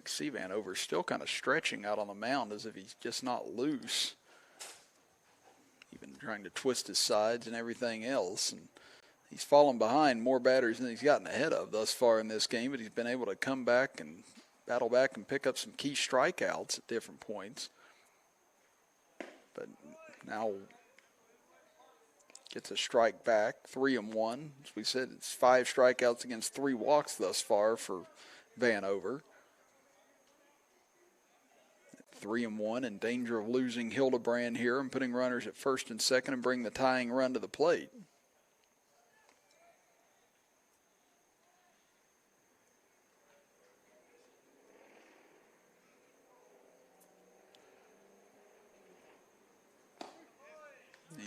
Speaker 1: See Vanover still kind of stretching out on the mound as if he's just not loose. Even trying to twist his sides and everything else. And he's fallen behind more batters than he's gotten ahead of thus far in this game, but he's been able to come back and battle back and pick up some key strikeouts at different points. But now gets a strike back, 3-1. As we said, it's 5 strikeouts against 3 walks thus far for Vanover. 3-1, in danger of losing Hildebrand here and putting runners at first and second and bring the tying run to the plate.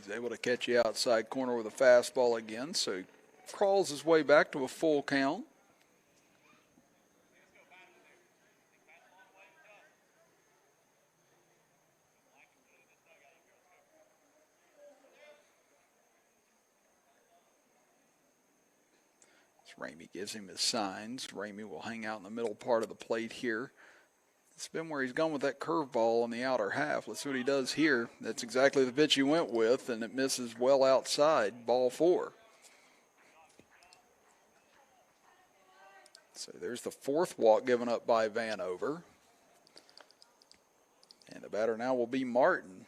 Speaker 1: He's able to catch the outside corner with a fastball again, so he crawls his way back to a full count. Ramey gives him his signs. Ramey will hang out in the middle part of the plate here. It's been where he's gone with that curveball on the outer half. Let's see what he does here. That's exactly the pitch he went with, and it misses well outside. Ball 4. So there's the 4th walk given up by Vanover. And the batter now will be Martin,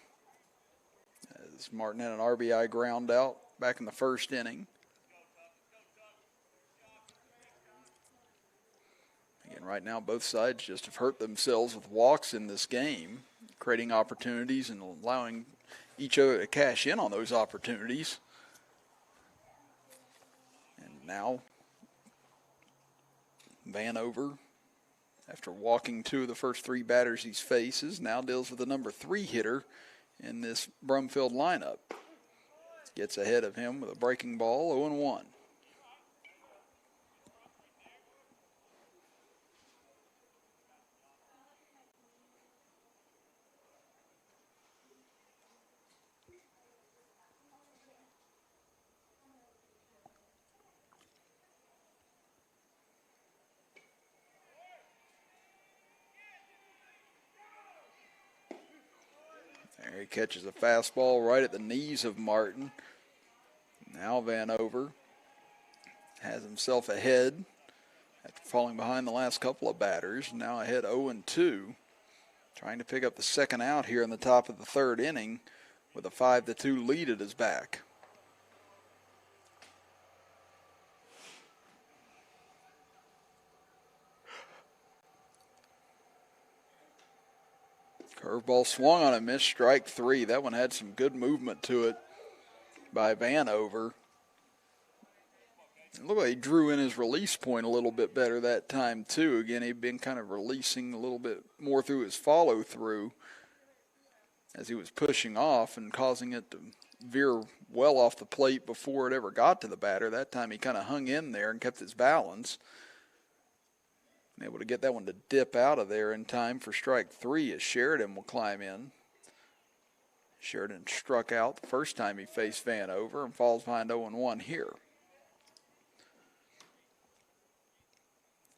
Speaker 1: as Martin had an RBI ground out back in the first inning. Again, right now both sides just have hurt themselves with walks in this game, creating opportunities and allowing each other to cash in on those opportunities. And now Vanover, after walking 2 of the first 3 batters he faces, now deals with the number 3 hitter in this Brumfield lineup. Gets ahead of him with a breaking ball, 0-1. There he catches a fastball right at the knees of Martin. Now Vanover has himself ahead after falling behind the last couple of batters. Now ahead 0-2. Trying to pick up the second out here in the top of the 3rd inning with a 5-2 lead at his back. Curveball swung on a miss, strike 3. That one had some good movement to it by Vanover. It looked like he drew in his release point a little bit better that time, too. Again, he'd been kind of releasing a little bit more through his follow-through as he was pushing off and causing it to veer well off the plate before it ever got to the batter. That time he kind of hung in there and kept his balance. Able to get that one to dip out of there in time for strike 3 as Sheridan will climb in. Sheridan struck out the first time he faced Vanover and falls behind 0-1 here.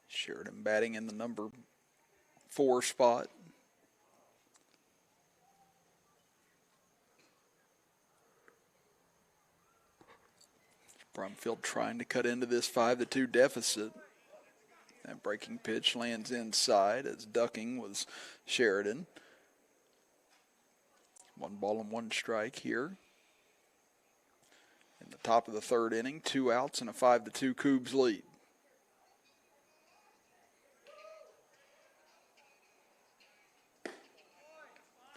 Speaker 1: Sheridan batting in the number 4 spot. Brumfield trying to cut into this 5-2 deficit. That breaking pitch lands inside as ducking was Sheridan. 1 ball and 1 strike here. In the top of the 3rd inning, 2 outs and a 5-2 Kubbs lead.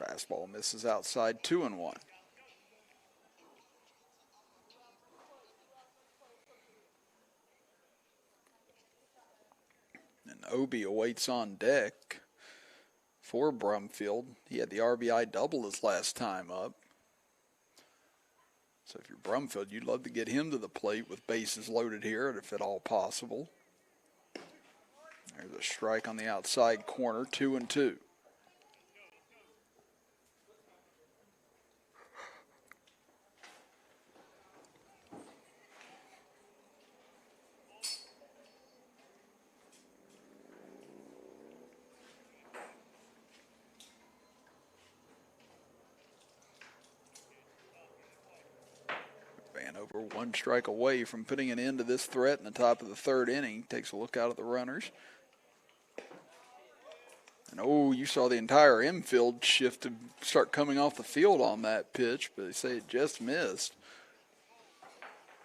Speaker 1: Fastball misses outside, 2-1. Obi awaits on deck for Brumfield. He had the RBI double his last time up. So if you're Brumfield, you'd love to get him to the plate with bases loaded here, if at all possible. There's a strike on the outside corner, 2-2. Vanover 1 strike away from putting an end to this threat in the top of the 3rd inning. Takes a look out at the runners. And you saw the entire infield shift to start coming off the field on that pitch, but they say it just missed.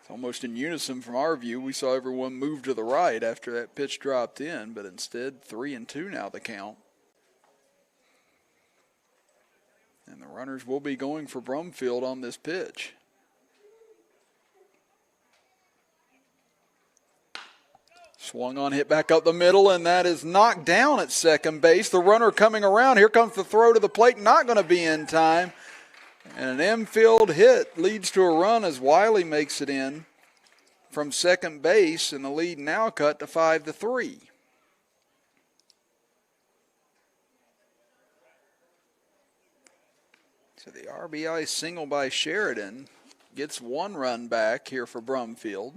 Speaker 1: It's almost in unison from our view. We saw everyone move to the right after that pitch dropped in, but instead 3-2 now the count. And the runners will be going for Brumfield on this pitch. Swung on, hit back up the middle, and that is knocked down at second base. The runner coming around. Here comes the throw to the plate. Not going to be in time. And an infield hit leads to a run as Wiley makes it in from second base, and the lead now cut to 5-3. So the RBI single by Sheridan gets one run back here for Brumfield.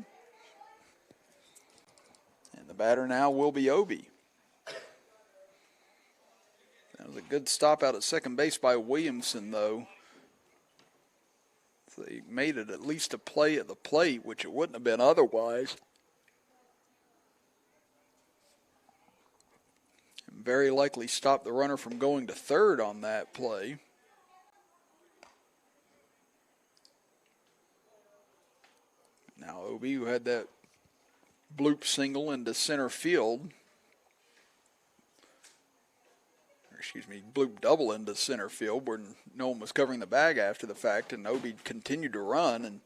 Speaker 1: And the batter now will be Obi. That was a good stop out at second base by Williamson, though. So they made it at least a play at the plate, which it wouldn't have been otherwise. And very likely stopped the runner from going to third on that play. Now Obi, who had that bloop single into center field, bloop double into center field where no one was covering the bag after the fact, and Obi continued to run and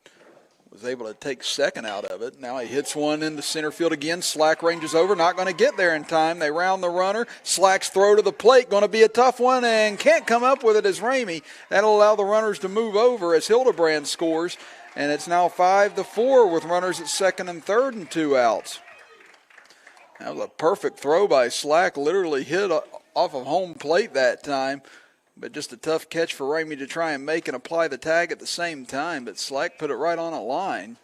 Speaker 1: was able to take second out of it. Now he hits one into center field again. Slack ranges over, not going to get there in time. They round the runner. Slack's throw to the plate, going to be a tough one, and can't come up with it as Ramey. That'll allow the runners to move over as Hildebrand scores, and it's now 5-4 with runners at second and third and 2 outs. That was a perfect throw by Slack, literally hit off of home plate that time, but just a tough catch for Ramey to try and make and apply the tag at the same time, but Slack put it right on a line.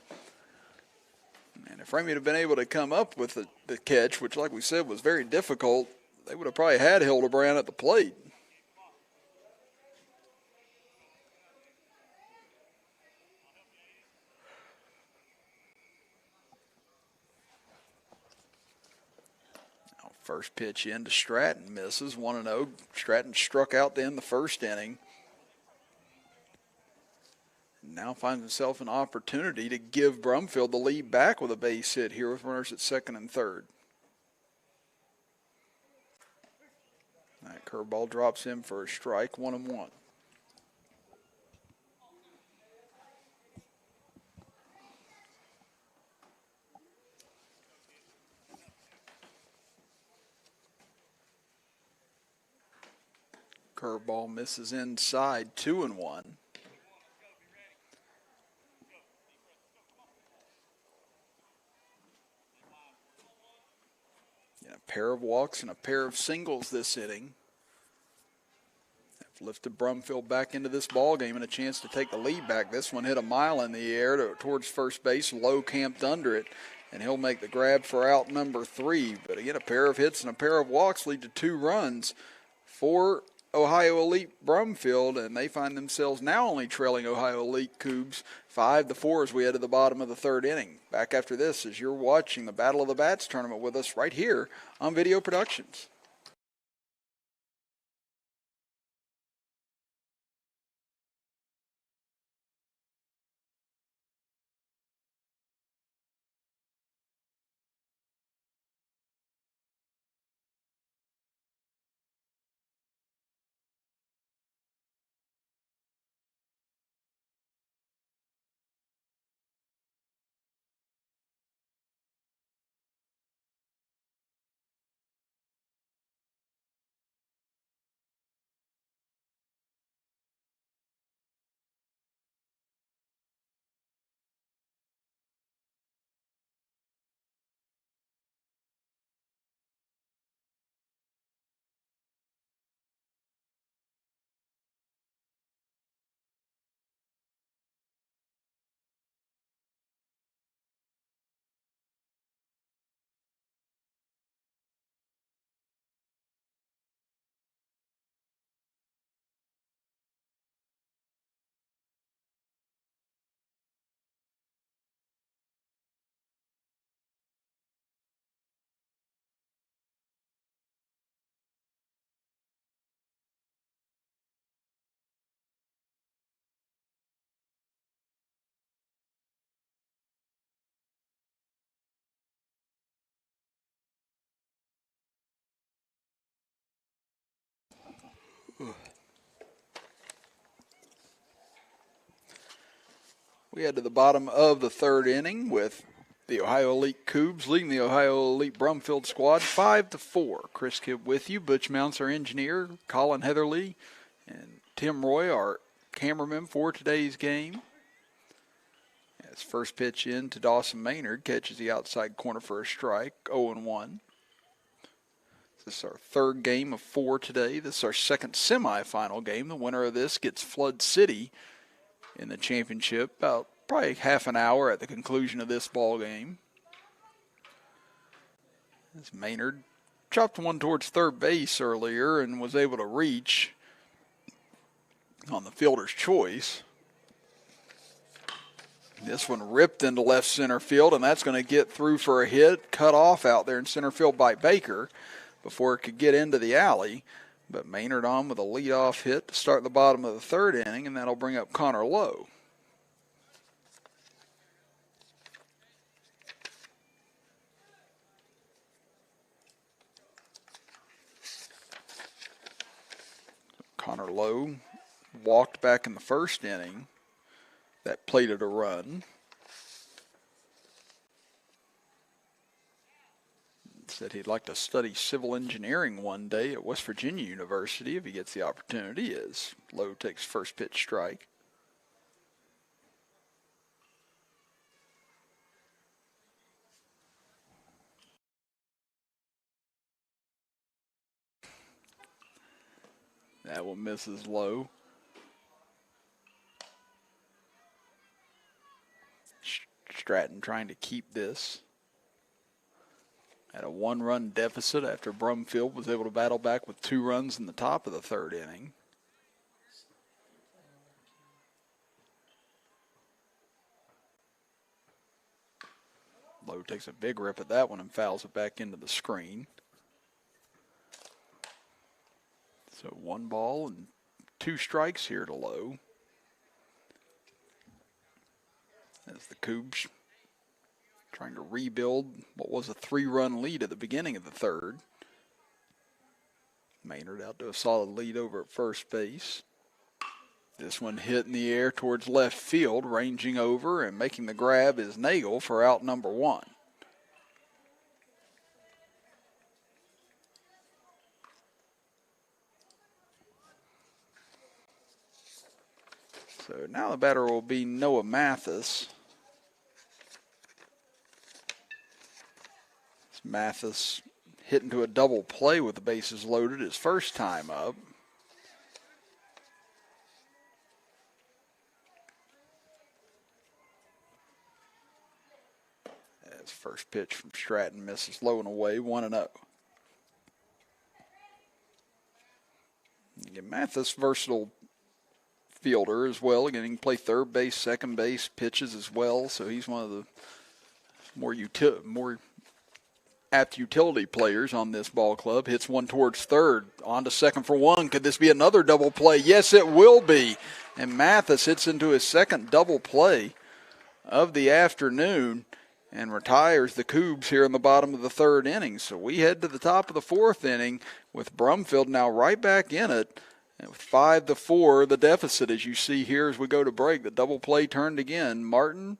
Speaker 1: And if Ramey had been able to come up with the catch, which like we said was very difficult, they would have probably had Hildebrand at the plate. First pitch into Stratton misses, 1-0. Stratton struck out to end the first inning. Now finds himself an opportunity to give Brumfield the lead back with a base hit here with runners at second and third. That curveball drops in for a strike, 1-1. Curveball misses inside, 2-1. A pair of walks and a pair of singles this inning have lifted Brumfield back into this ball game and a chance to take the lead back. This one hit a mile in the air towards first base. Lowe camped under it, and he'll make the grab for out number 3. But again, a pair of hits and a pair of walks lead to 2 runs for Ohio Elite Brumfield, and they find themselves now only trailing Ohio Elite Kubbs 5-4 as we head to the bottom of the third inning. Back after this as you're watching the Battle of the Bats tournament with us right here on Video Productions. We head to the bottom of the third inning with the Ohio Elite Kubbs leading the Ohio Elite Brumfield squad 5-4. Chris Kidd with you. Butch Mounts, our engineer. Colin Heatherly and Tim Roy, our cameramen for today's game. As first pitch in to Dawson Maynard, catches the outside corner for a strike, 0-1. This is our third game of 4 today. This is our second semifinal game. The winner of this gets Flood City in the championship about probably half an hour at the conclusion of this ball game. As Maynard chopped one towards third base earlier and was able to reach on the fielder's choice. This one ripped into left center field, and that's going to get through for a hit, cut off out there in center field by Baker before it could get into the alley. But Maynard on with a leadoff hit to start the bottom of the third inning, and that'll bring up Connor Lowe. Connor Lowe walked back in the first inning. That plated a run. Said he'd like to study civil engineering one day at West Virginia University if he gets the opportunity, as Lowe takes first pitch strike. That one misses Lowe. Stratton trying to keep this at a 1-run deficit after Brumfield was able to battle back with 2 runs in the top of the third inning. Lowe takes a big rip at that one and fouls it back into the screen. So 1 ball and 2 strikes here to Lowe. As the Kubbs trying to rebuild what was a 3-run lead at the beginning of the third. Maynard out to a solid lead over at first base. This one hit in the air towards left field, ranging over and making the grab is Nagel for out number 1. So now the batter will be Noah Mathis. Mathis hit into a double play with the bases loaded his first time up. As first pitch from Stratton misses low and away, 1-0. Mathis, versatile fielder as well. Again, he can play third base, second base, pitches as well. So he's one of the more apt utility players on this ball club. Hits one towards third, on to second for 1. Could this be another double play? Yes, it will be. And Mathis hits into his second double play of the afternoon and retires the Kubbs here in the bottom of the third inning. So we head to the top of the fourth inning with Brumfield now right back in it. And with 5-4, the deficit, as you see here as we go to break. The double play turned again. Martin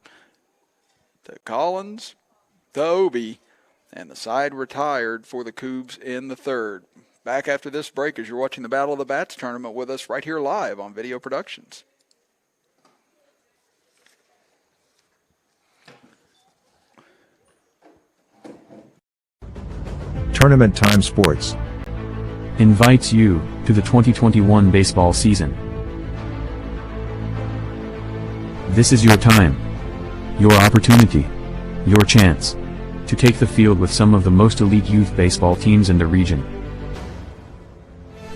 Speaker 1: to Collins to Obi, and the side retired for the Kubbs in the third. Back after this break as you're watching the Battle of the Bats tournament with us right here live on Video Productions.
Speaker 5: Tournament Time Sports
Speaker 4: invites you to the 2021 baseball season. This is your time, your opportunity, your chance to take the field with some of the most elite youth baseball teams in the region.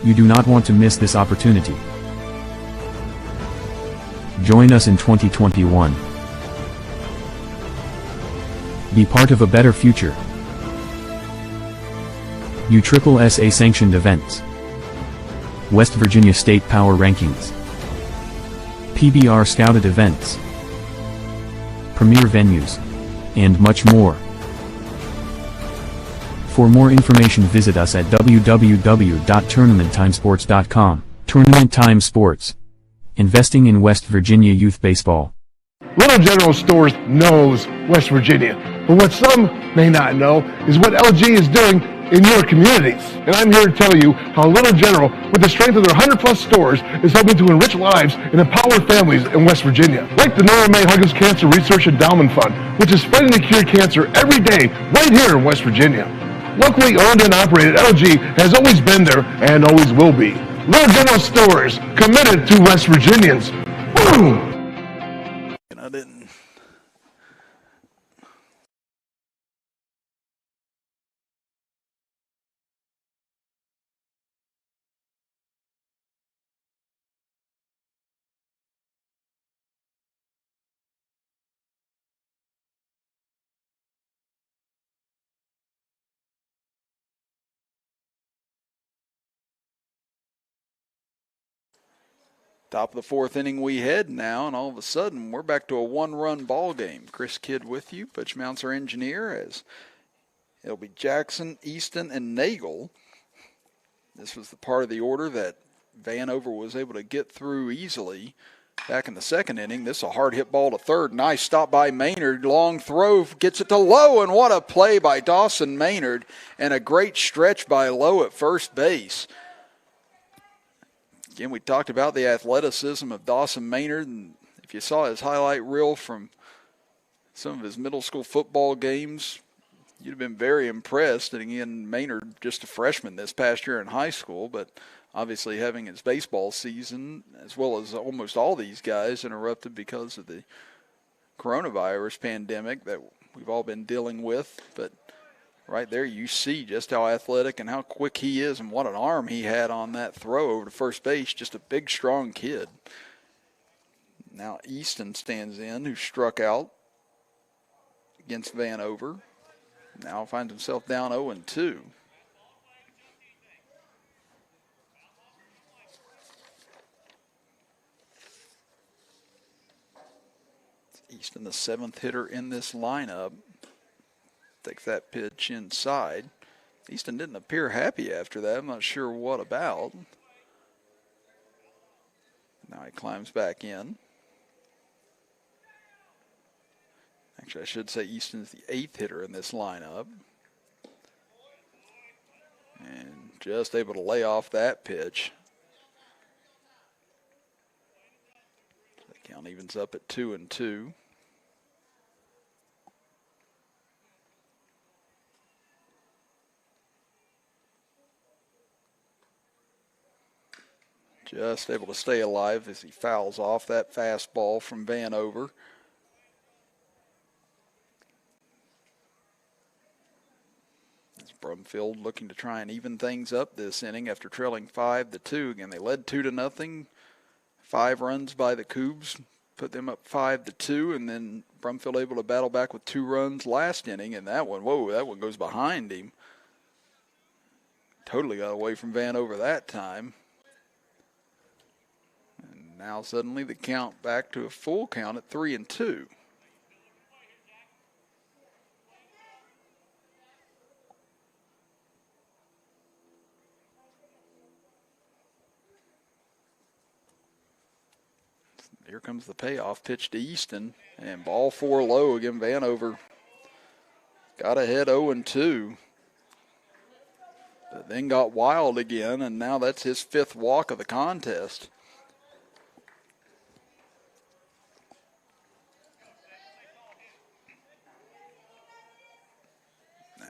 Speaker 4: You do not want to miss this opportunity. Join us in 2021. Be part of a better future. USSSA sanctioned events. West Virginia State Power Rankings. PBR scouted events. Premier venues. And much more. For more information visit us at www.tournamenttimesports.com. Tournament Time Sports. Investing in West Virginia youth baseball.
Speaker 6: Little General Stores knows West Virginia, but what some may not know is what LG is doing in your communities. And I'm here to tell you how Little General, with the strength of their 100-plus stores, is helping to enrich lives and empower families in West Virginia. Like the Nora May Huggins Cancer Research Endowment Fund, which is fighting to cure cancer every day right here in West Virginia. Locally owned and operated, LG has always been there and always will be. Little General Stores, committed to West Virginians. Boom!
Speaker 1: And I didn't. Top of the fourth inning we head now, and all of a sudden we're back to a one-run ball game. Chris Kidd with you, Butch Mounts our engineer, as it'll be Jackson, Easton, and Nagel. This was the part of the order that Vanover was able to get through easily back in the second inning. This is a hard hit ball to third. Nice stop by Maynard. Long throw gets it to Lowe, and what a play by Dawson Maynard, and a great stretch by Lowe at first base. Again, we talked about the athleticism of Dawson Maynard, and if you saw his highlight reel from some of his middle school football games, you'd have been very impressed. And again, Maynard, just a freshman this past year in high school, but obviously having his baseball season, as well as almost all these guys, interrupted because of the coronavirus pandemic that we've all been dealing with. But right there you see just how athletic and how quick he is, and what an arm he had on that throw over to first base. Just a big, strong kid. Now Easton stands in, who struck out against Vanover. Now finds himself down 0-2. Easton, the seventh hitter in this lineup, takes that pitch inside. Easton didn't appear happy after that. I'm not sure what about. Now he climbs back in. Actually, I should say Easton's the eighth hitter in this lineup. And just able to lay off that pitch. The count evens up at 2-2. Just able to stay alive as he fouls off that fastball from Vanover. As Brumfield looking to try and even things up this inning after trailing 5-2. Again, they led 2-0. 5 runs by the Kubbs put them up 5-2, and then Brumfield able to battle back with 2 runs last inning, and that one goes behind him. Totally got away from Vanover that time. Now suddenly the count back to a full count at 3-2. Here comes the payoff pitch to Easton, and ball 4 low again. Vanover got ahead 0-2. But then got wild again, and now that's his 5th walk of the contest.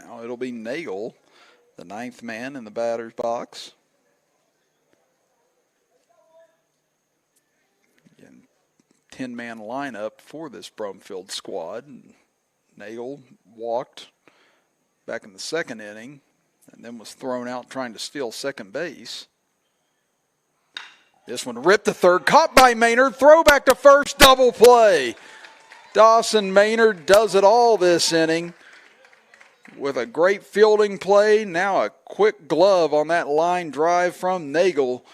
Speaker 1: Now it'll be Nagel, the 9th man in the batter's box. Again, 10-man lineup for this Brumfield squad. Nagel walked back in the second inning and then was thrown out trying to steal second base. This one ripped to third, caught by Maynard, throw back to first, double play. Dawson Maynard does it all this inning with a great fielding play. Now a quick glove on that line drive from Nagel,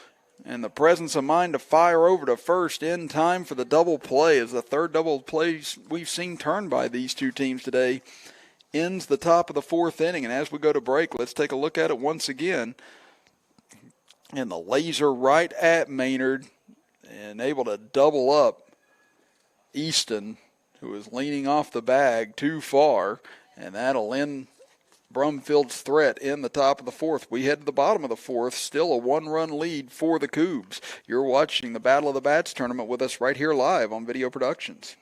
Speaker 1: and the presence of mind to fire over to first in time for the double play, as the third double play we've seen turned by these two teams today ends the top of the 4th inning. And as we go to break, let's take a look at it once again. And the laser right at Maynard, and able to double up Easton, who is leaning off the bag too far, and that'll end Brumfield's threat in the top of the fourth. We head to the bottom of the fourth, still a one-run lead for the Kubbs. You're watching the Battle of the Bats tournament with us right here live on Video Productions.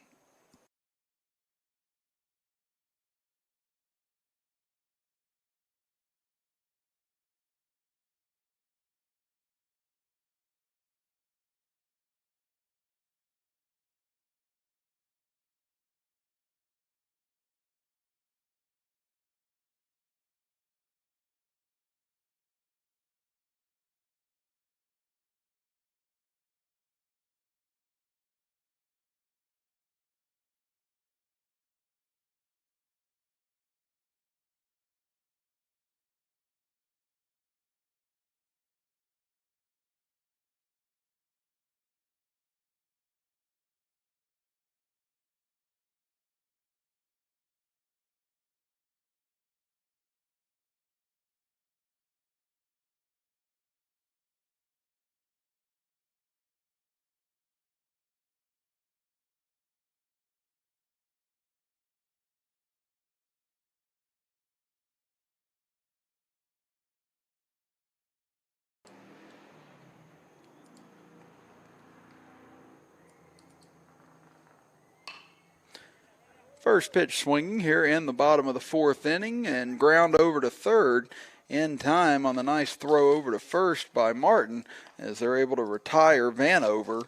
Speaker 1: First pitch swinging here in the bottom of the fourth inning, and ground over to third in time on the nice throw over to first by Martin, as they're able to retire Vanover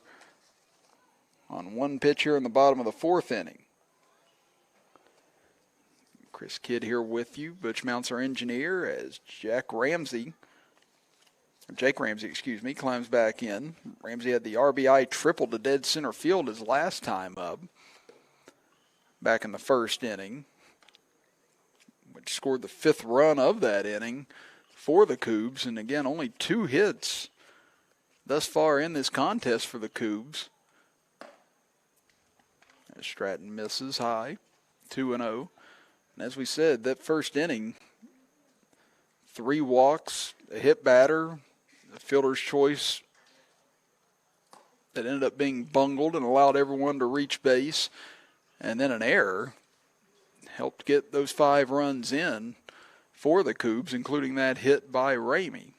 Speaker 1: on one pitch here in the bottom of the fourth inning. Chris Kidd here with you. Butch Mounts, our engineer, as Jake Ramsey, climbs back in. Ramsey had the RBI triple to dead center field his last time up, back in the first inning, which scored the fifth run of that inning for the Kubbs. And again, only 2 hits thus far in this contest for the Kubbs. As Stratton misses high, 2-0. And as we said, that first inning, 3 walks, a hit batter, a fielder's choice that ended up being bungled and allowed everyone to reach base, and then an error helped get those 5 runs in for the Kubbs, including that hit by Ramsey,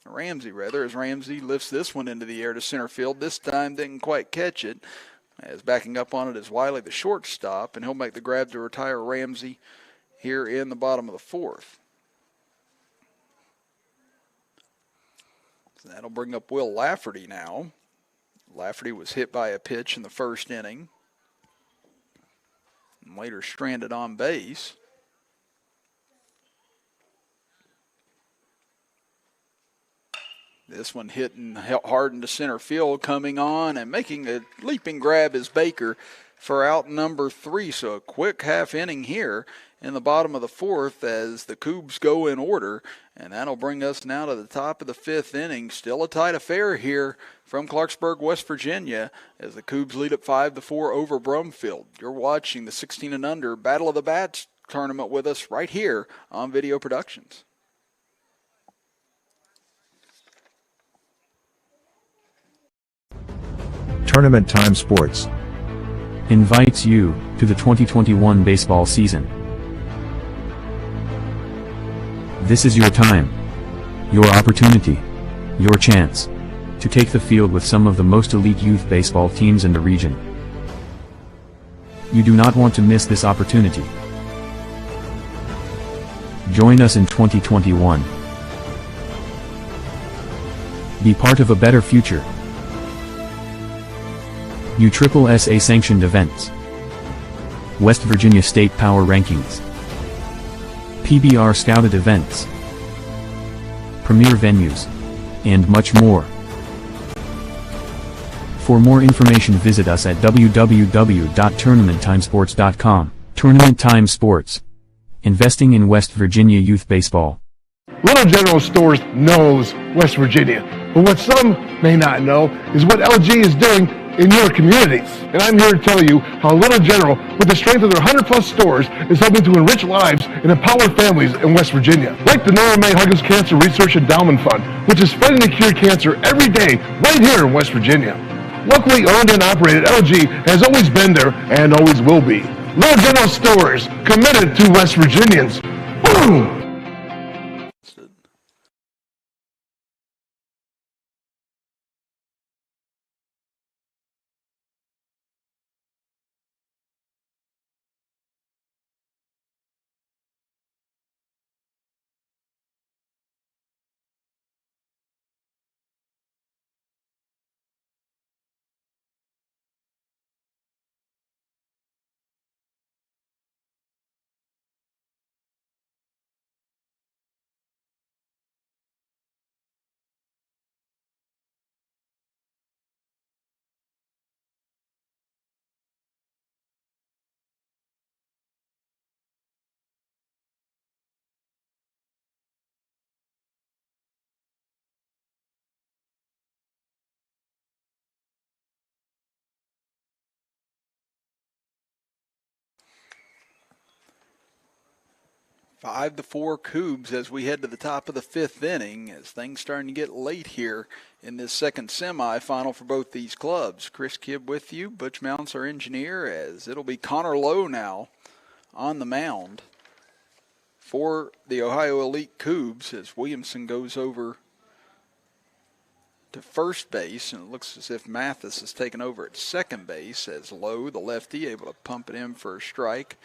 Speaker 1: as Ramsey lifts this one into the air to center field. This time didn't quite catch it, as backing up on it is Wiley, the shortstop, and he'll make the grab to retire Ramsey here in the bottom of the fourth. So that'll bring up Will Lafferty now. Lafferty was hit by a pitch in the first inning, and later stranded on base. This one hitting hard into center field, coming on and making a leaping grab is Baker for out number 3. So a quick half inning here in the bottom of the fourth as the Kubbs go in order. And that'll bring us now to the top of the 5th inning. Still a tight affair here from Clarksburg, West Virginia, as the Kubbs lead at 5-4 over Brumfield. You're watching the 16 and under Battle of the Bats tournament with us right here on Video Productions.
Speaker 5: Tournament Time Sports
Speaker 4: invites you to the 2021 baseball season. This is your time, your opportunity, your chance to take the field with some of the most elite youth baseball teams in the region. You do not want to miss this opportunity. Join us in 2021. Be part of a better future. USSSA sanctioned events, West Virginia State Power Rankings, PBR scouted events, premier venues, and much more. For more information, visit us at www.tournamenttimesports.com. Tournament Time Sports, investing in West Virginia youth baseball.
Speaker 6: Little General Stores knows West Virginia, but what some may not know is what LG is doing in your communities. And I'm here to tell you how Little General, with the strength of their 100+ stores, is helping to enrich lives and empower families in West Virginia. Like the Nora May Huggins Cancer Research Endowment Fund, which is fighting to cure cancer every day right here in West Virginia. Locally owned and operated, LG has always been there and always will be. Little General Stores, committed to West Virginians. Boom!
Speaker 1: Five to 4 Kubbs as we head to the top of the 5th inning, as things starting to get late here in this second semifinal for both these clubs. Chris Kibb with you, Butch Mounts our engineer, as it'll be Connor Lowe now on the mound for the Ohio Elite Kubbs as Williamson goes over to first base, and it looks as if Mathis has taken over at second base as Lowe, the lefty, able to pump it in for a strike.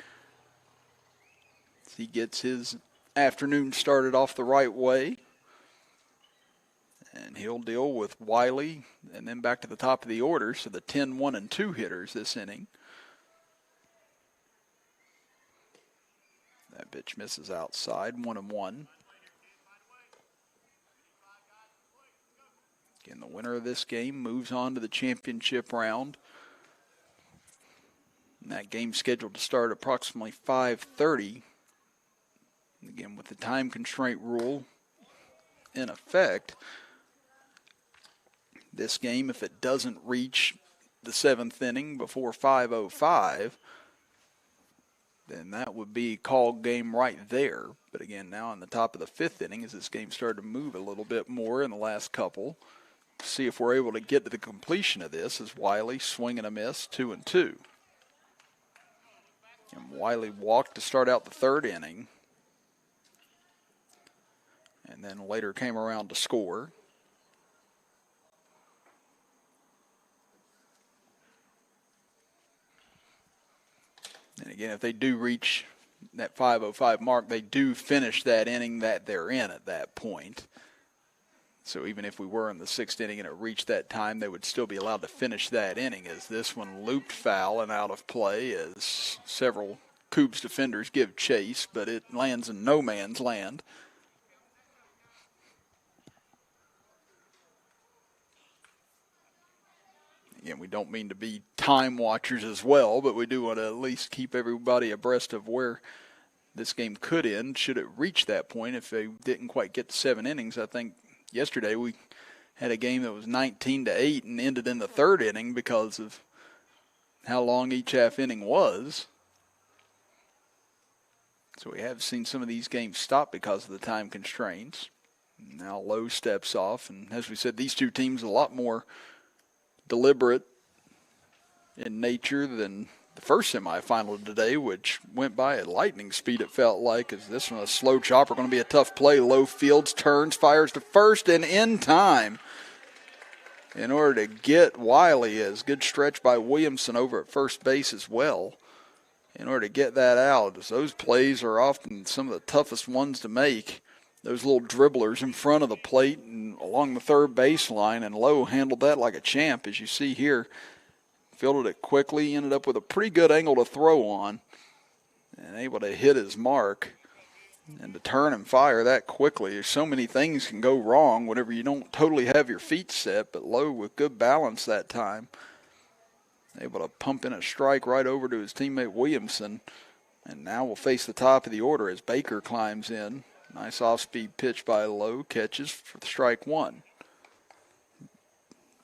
Speaker 1: He gets his afternoon started off the right way. And he'll deal with Wiley and then back to the top of the order. So the 10, 1, and 2 hitters this inning. That pitch misses outside, 1-1. Again, the winner of this game moves on to the championship round. And that game scheduled to start approximately 5:30. Again, with the time constraint rule in effect, this game, if it doesn't reach the 7th inning before 5:05, then that would be a called game right there. But again, now in the top of the 5th inning, as this game started to move a little bit more in the last couple, see if we're able to get to the completion of this as Wiley swing and a miss, 2-2. And Wiley walked to start out the 3rd inning, and then later came around to score. And again, if they do reach that 5:05 mark, they do finish that inning that they're in at that point. So even if we were in the 6th inning and it reached that time, they would still be allowed to finish that inning, as this one looped foul and out of play as several Kubbs defenders give chase, but it lands in no man's land. Again, we don't mean to be time watchers as well, but we do want to at least keep everybody abreast of where this game could end should it reach that point. If they didn't quite get to 7 innings, I think yesterday we had a game that was 19-8 and ended in the 3rd inning because of how long each half inning was. So we have seen some of these games stop because of the time constraints. Now Lowe steps off, and as we said, these two teams are a lot more deliberate in nature than the first semifinal today, which went by at lightning speed, it felt like, as this one, a slow chopper, going to be a tough play. Lowe fields, turns, fires to first, and in time in order to get Wiley. As good stretch by Williamson over at first base as well in order to get that out, as those plays are often some of the toughest ones to make. Those little dribblers in front of the plate and along the 3rd baseline, and Lowe handled that like a champ, as you see here. Fielded it quickly, ended up with a pretty good angle to throw on, and able to hit his mark. And to turn and fire that quickly, so many things can go wrong whenever you don't totally have your feet set, but Lowe with good balance that time, able to pump in a strike right over to his teammate Williamson. And now we'll face the top of the order as Baker climbs in. Nice off-speed pitch by Lowe, catches for strike 1.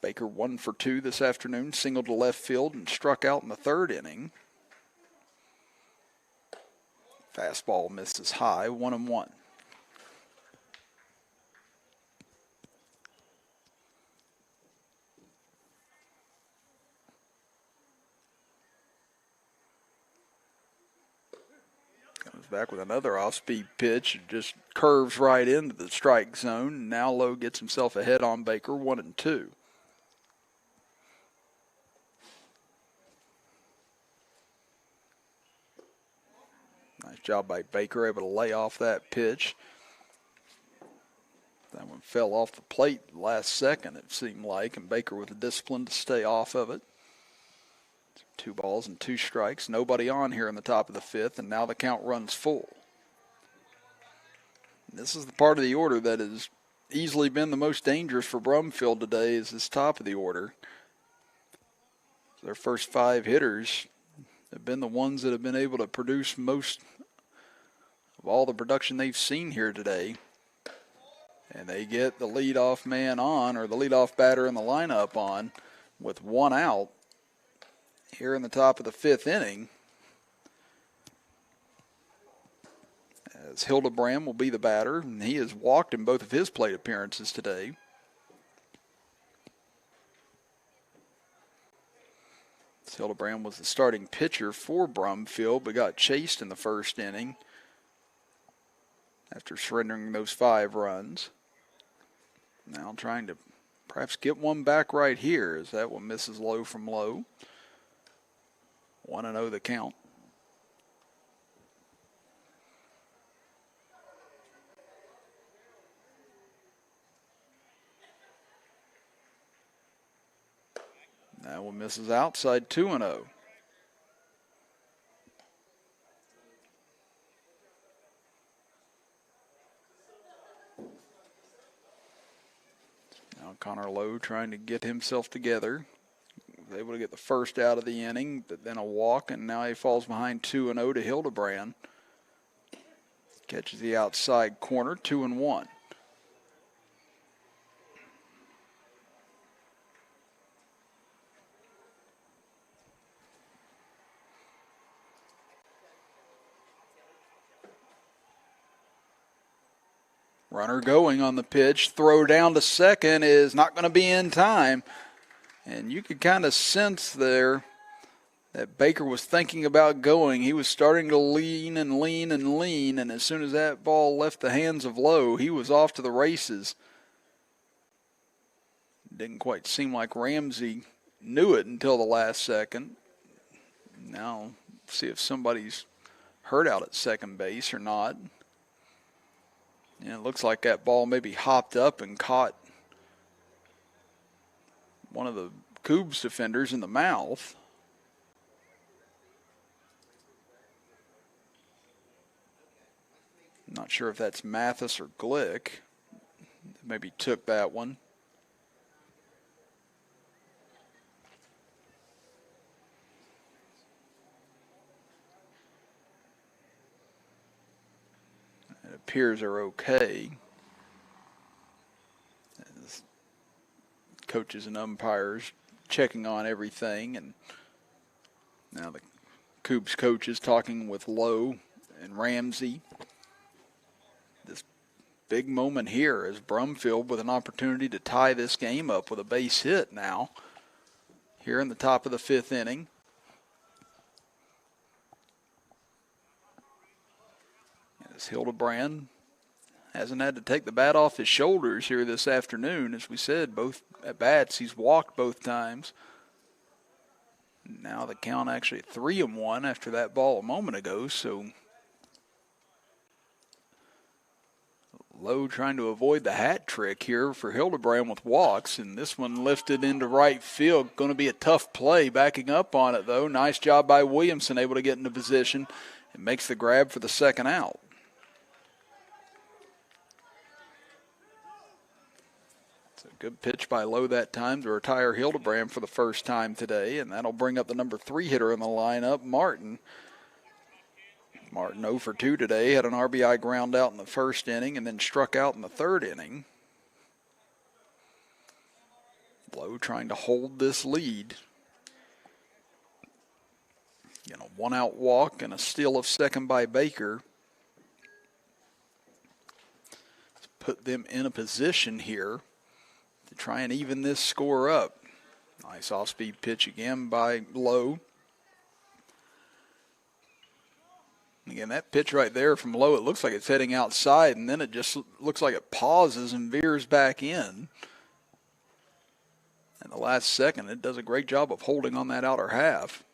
Speaker 1: Baker 1 for 2 this afternoon, singled to left field and struck out in the 3rd inning. Fastball misses high, 1-1. back with another off-speed pitch. It just curves right into the strike zone. Now Lowe gets himself ahead on Baker, 1-2. Nice job by Baker, able to lay off that pitch. That one fell off the plate last second, it seemed like, and Baker with the discipline to stay off of it. 2 balls and 2 strikes. Nobody on here in the top of the 5th, and now the count runs full. This is the part of the order that has easily been the most dangerous for Brumfield today, is this top of the order. Their first 5 hitters have been the ones that have been able to produce most of all the production they've seen here today. And they get the leadoff man on, or the leadoff batter in the lineup on, with 1 out here in the top of the 5th inning. As Hildebrand will be the batter, and he has walked in both of his plate appearances today. Hildebrand was the starting pitcher for Brumfield, but got chased in the first inning after surrendering those 5 runs. Now trying to perhaps get one back right here, as that one misses low from low. 1-0 the count. That one misses outside, 2-0. Now Connor Lowe trying to get himself together. Was able to get the first out of the inning, but then a walk, and now he falls behind 2-0 to Hildebrand. Catches the outside corner, 2-1. Runner going on the pitch. Throw down to second is not going to be in time. And you could kind of sense there that Baker was thinking about going. He was starting to lean and lean and lean, and as soon as that ball left the hands of Lowe, he was off to the races. Didn't quite seem like Ramsey knew it until the last second. Now, see if somebody's hurt out at second base or not. Yeah, it looks like that ball maybe hopped up and caught one of the Kubbs defenders in the mouth. Not sure if that's Mathis or Glick. Maybe took that one. It appears they're okay. As coaches and umpires checking on everything, and now the Kubbs coaches talking with Lowe and Ramsey. This big moment here as Brumfield with an opportunity to tie this game up with a base hit now here in the top of the 5th inning. As Hildebrand hasn't had to take the bat off his shoulders here this afternoon. As we said, both at bats, he's walked both times. Now the count actually at 3-1 after that ball a moment ago. So Lowe trying to avoid the hat trick here for Hildebrand with walks, and this one lifted into right field. Going to be a tough play. Backing up on it, though. Nice job by Williamson, able to get into position and makes the grab for the second out. Good pitch by Lowe that time to retire Hildebrand for the first time today, and that'll bring up the number 3 hitter in the lineup, Martin. Martin 0 for 2 today, had an RBI ground out in the first inning and then struck out in the 3rd inning. Lowe trying to hold this lead. You know, 1-out walk and a steal of second by Baker. Let's put them in a position here to try and even this score up. Nice off-speed pitch again by Lowe. Again, Again, that pitch right there from low, it looks like it's heading outside, and then it just looks like it pauses and veers back in. And the last second, it does a great job of holding on that outer half.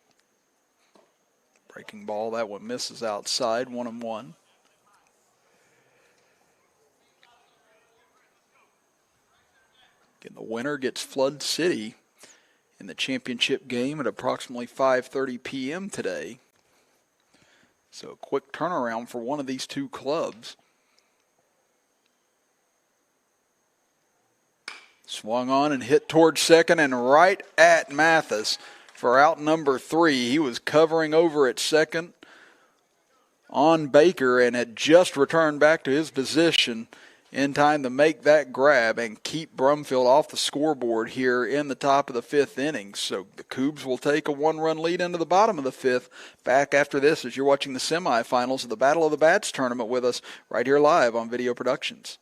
Speaker 1: Breaking ball, that one misses outside, 1-1. Again, the winner gets Flood City in the championship game at approximately 5:30 p.m. today. So a quick turnaround for one of these two clubs. Swung on and hit towards second and right at Mathis for out number 3. He was covering over at second on Baker and had just returned back to his position in time to make that grab and keep Brumfield off the scoreboard here in the top of the 5th inning. So the Kubbs will take a 1-run lead into the bottom of the 5th. Back after this as you're watching the semifinals of the Battle of the Bats tournament with us right here live on Video Productions.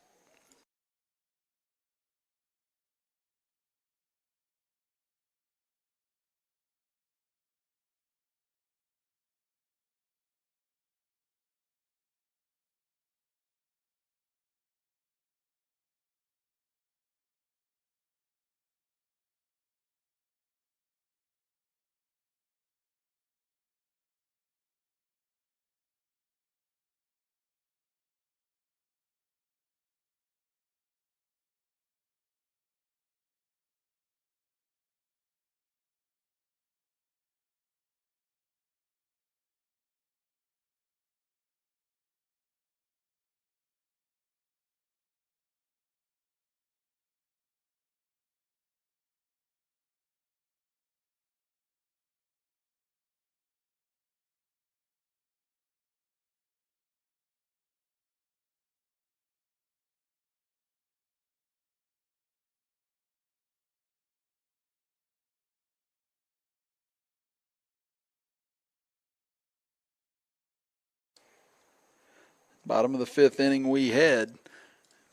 Speaker 1: Bottom of the 5th inning we had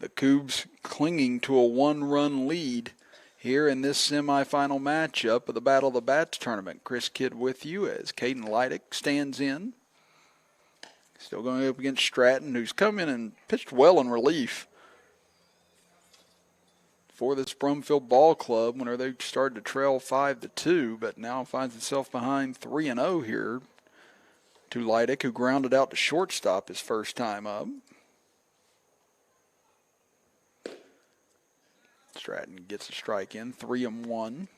Speaker 1: the Kubbs clinging to a 1-run lead here in this semifinal matchup of the Battle of the Bats tournament. Chris Kidd with you as Caden Leidick stands in. Still going up against Stratton, who's come in and pitched well in relief for this Brumfield ball club whenever they started to trail 5-2, but now finds itself behind 3-0 here to Leidick, who grounded out to shortstop his first time up. Stratton gets a strike in, 3-1.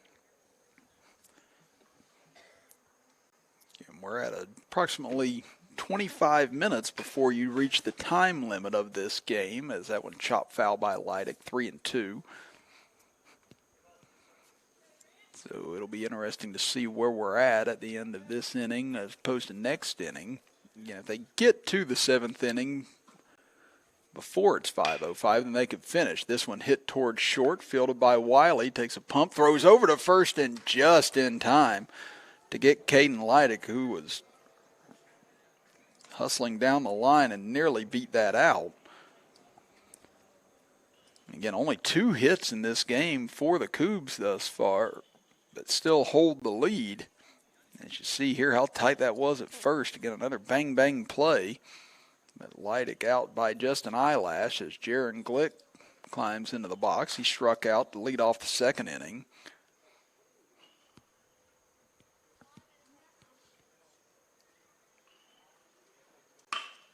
Speaker 1: And we're at approximately 25 minutes before you reach the time limit of this game, as that one chopped foul by Leidick, 3-2. So it'll be interesting to see where we're at the end of this inning as opposed to next inning. Again, if they get to the 7th inning before it's 5:05, then they could finish. This one hit towards short, fielded by Wiley, takes a pump, throws over to first, and just in time to get Caden Leidick, who was hustling down the line and nearly beat that out. Again, only 2 hits in this game for the Kubbs thus far, but still hold the lead. As you see here how tight that was at first to get another bang-bang play. But Leidick out by just an eyelash as Jaron Glick climbs into the box. He struck out to lead off the 2nd inning.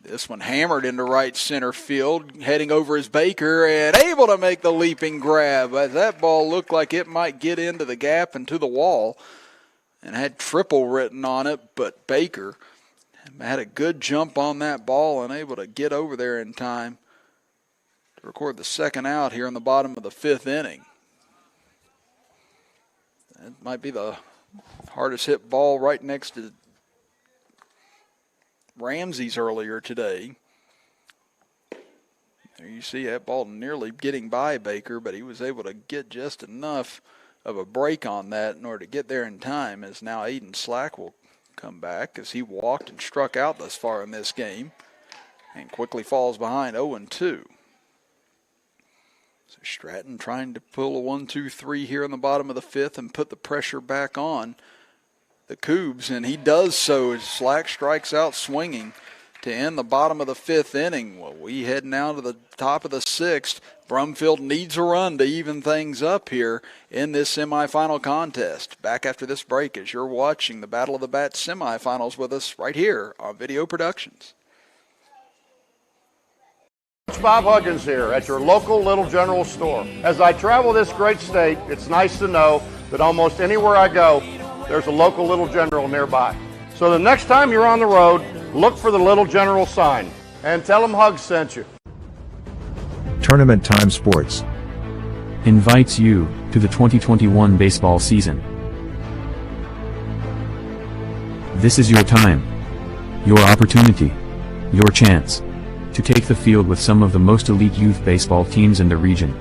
Speaker 1: This one hammered into right center field, heading over is Baker, and able to make the leaping grab as that ball looked like it might get into the gap and to the wall and had triple written on it, but Baker had a good jump on that ball and able to get over there in time to record the 2nd out here in the bottom of the 5th inning. That might be the hardest hit ball right next to Ramsey's earlier today. There you see that ball nearly getting by Baker, but he was able to get just enough of a break on that in order to get there in time, as now Aiden Slack will come back as he walked and struck out thus far in this game and quickly falls behind 0-2. So Stratton trying to pull a 1-2-3 here in the bottom of the 5th and put the pressure back on the Kubbs, and he does so as Slack strikes out swinging. to end the bottom of the 5th inning. Well, we head now to the top of the 6th. Brumfield needs a run to even things up here in this semifinal contest. Back after this break as you're watching the Battle of the Bats semifinals with us right here on Video Productions.
Speaker 3: It's Bob Huggins here at your local Little General store. As I travel this great state, it's nice to know that almost anywhere I go, there's a local Little General nearby. So the next time you're on the road, look for the Little General sign and tell them Hugs sent you.
Speaker 5: Tournament Time Sports
Speaker 4: invites you to the 2021 baseball season. This is your time, your opportunity, your chance to take the field with some of the most elite youth baseball teams in the region.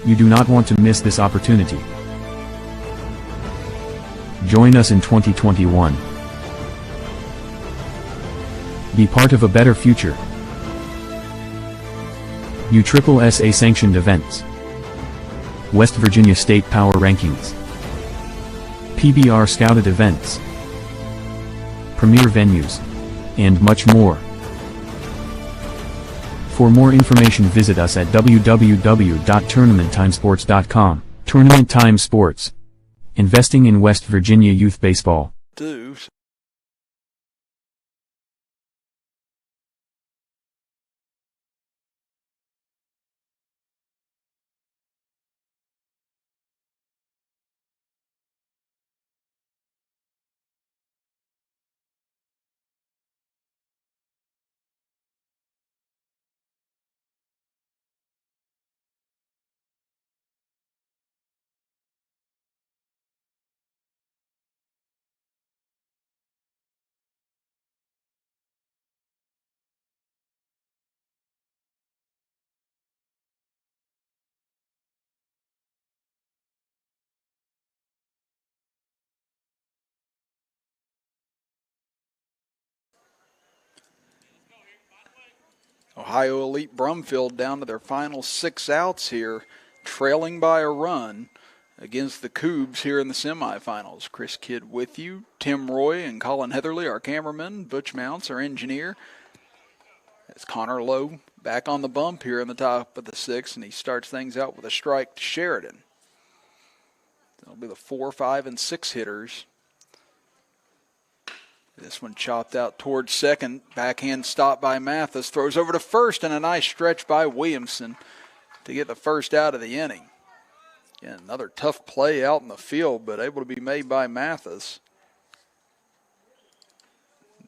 Speaker 4: You do not want to miss this opportunity. Join us in 2021. Be part of a better future. USSSA sanctioned events. West Virginia State Power Rankings. PBR scouted events. Premier venues. And much more. For more information visit us at www.tournamenttimesports.com. Tournament Time Sports. Investing in West Virginia youth baseball.
Speaker 1: Ohio Elite Brumfield down to their final 6 outs here, trailing by a run against the Kubbs here in the semifinals. Chris Kidd with you, Tim Roy and Colin Heatherly, our cameraman, Butch Mounts, our engineer. It's Connor Lowe back on the bump here in the top of the 6th, and he starts things out with a strike to Sheridan. That'll be the 4, 5, and 6 hitters. This one chopped out towards second. Backhand stop by Mathis. Throws over to first, and a nice stretch by Williamson to get the first out of the inning. Again, another tough play out in the field, but able to be made by Mathis.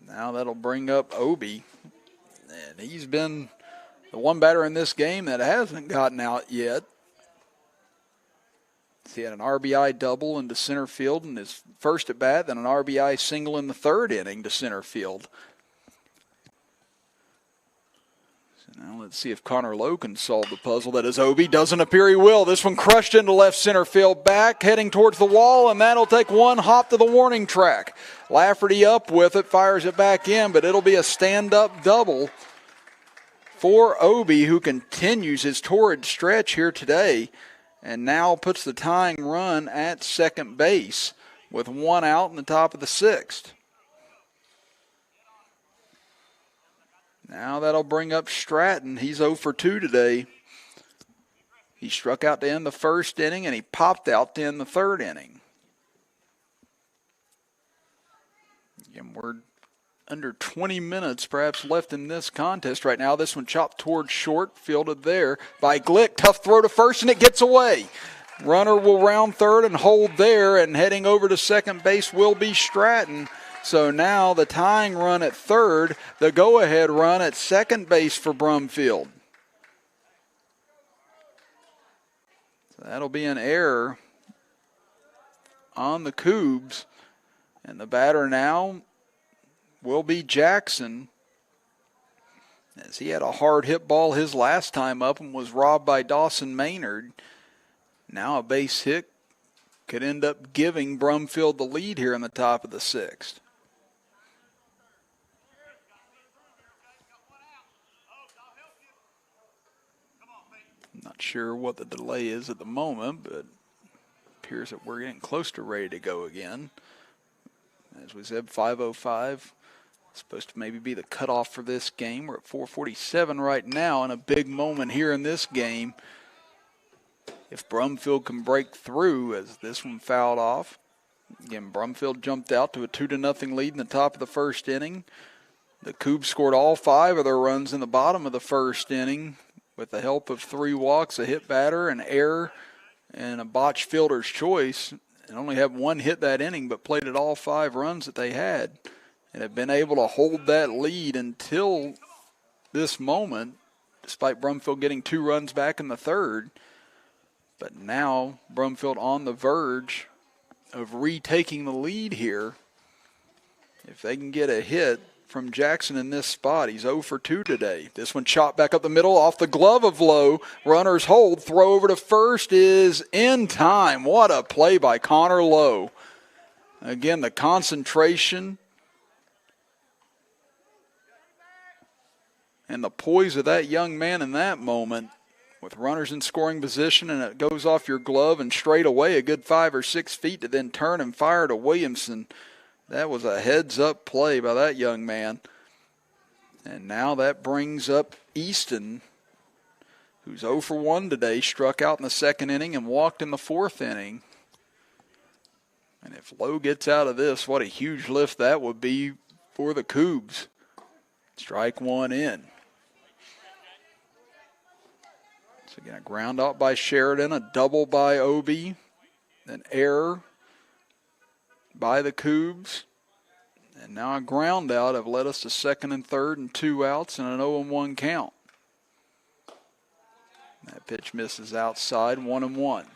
Speaker 1: Now that'll bring up Obi. And he's been the one batter in this game that hasn't gotten out yet. He had an RBI double into center field in his first at bat, then an RBI single in the 3rd inning to center field. So now let's see if Connor Lowe can solve the puzzle. That is Obi. Doesn't appear he will. This one crushed into left center field, back, heading towards the wall, and that'll take one hop to the warning track. Lafferty up with it, fires it back in, but it'll be a stand-up double for Obi, who continues his torrid stretch here today, and now puts the tying run at second base with 1 out in the top of the 6th. Now that'll bring up Stratton. He's 0 for 2 today. He struck out to end the 1st inning, and he popped out to end the 3rd inning. Again, we're under 20 minutes perhaps left in this contest right now. This one chopped towards short, fielded there by Glick. Tough throw to first, and it gets away. Runner will round third and hold there, and heading over to second base will be Stratton. So now the tying run at third, the go-ahead run at second base for Brumfield. So that'll be an error on the Kubbs, and the batter now will be Jackson, as he had a hard hit ball his last time up and was robbed by Dawson Maynard. Now a base hit could end up giving Brumfield the lead here in the top of the 6th. Not sure what the delay is at the moment, but it appears that we're getting close to ready to go again. As we said, 5:05 Supposed to maybe be the cutoff for this game. We're at 4:47 right now, and a big moment here in this game. If Brumfield can break through, as this one fouled off. Again, Brumfield jumped out to a 2-0 lead in the top of the first inning. The Kubbs scored all 5 of their runs in the bottom of the first inning with the help of 3 walks, a hit batter, an error, and a botched fielder's choice. And only have 1 hit that inning, but played at all 5 runs that they had. And have been able to hold that lead until this moment, despite Brumfield getting 2 runs back in the third. But now Brumfield on the verge of retaking the lead here. If they can get a hit from Jackson in this spot, he's 0 for 2 today. This one chopped back up the middle off the glove of Lowe. Runners hold. Throw over to first is in time. What a play by Connor Lowe. Again, the concentration and the poise of that young man in that moment, with runners in scoring position, and it goes off your glove and straight away a good 5 or 6 feet to then turn and fire to Williamson. That was a heads-up play by that young man. And now that brings up Easton, who's 0 for 1 today, struck out in the second inning and walked in the fourth inning. And if Lowe gets out of this, what a huge lift that would be for the Kubbs. Strike 1 in. So again, a ground out by Sheridan, a double by Obi, an error by the Kubbs, and now a ground out have led us to second and third and 2 outs and an 0-1 count. That pitch misses outside, 1-1.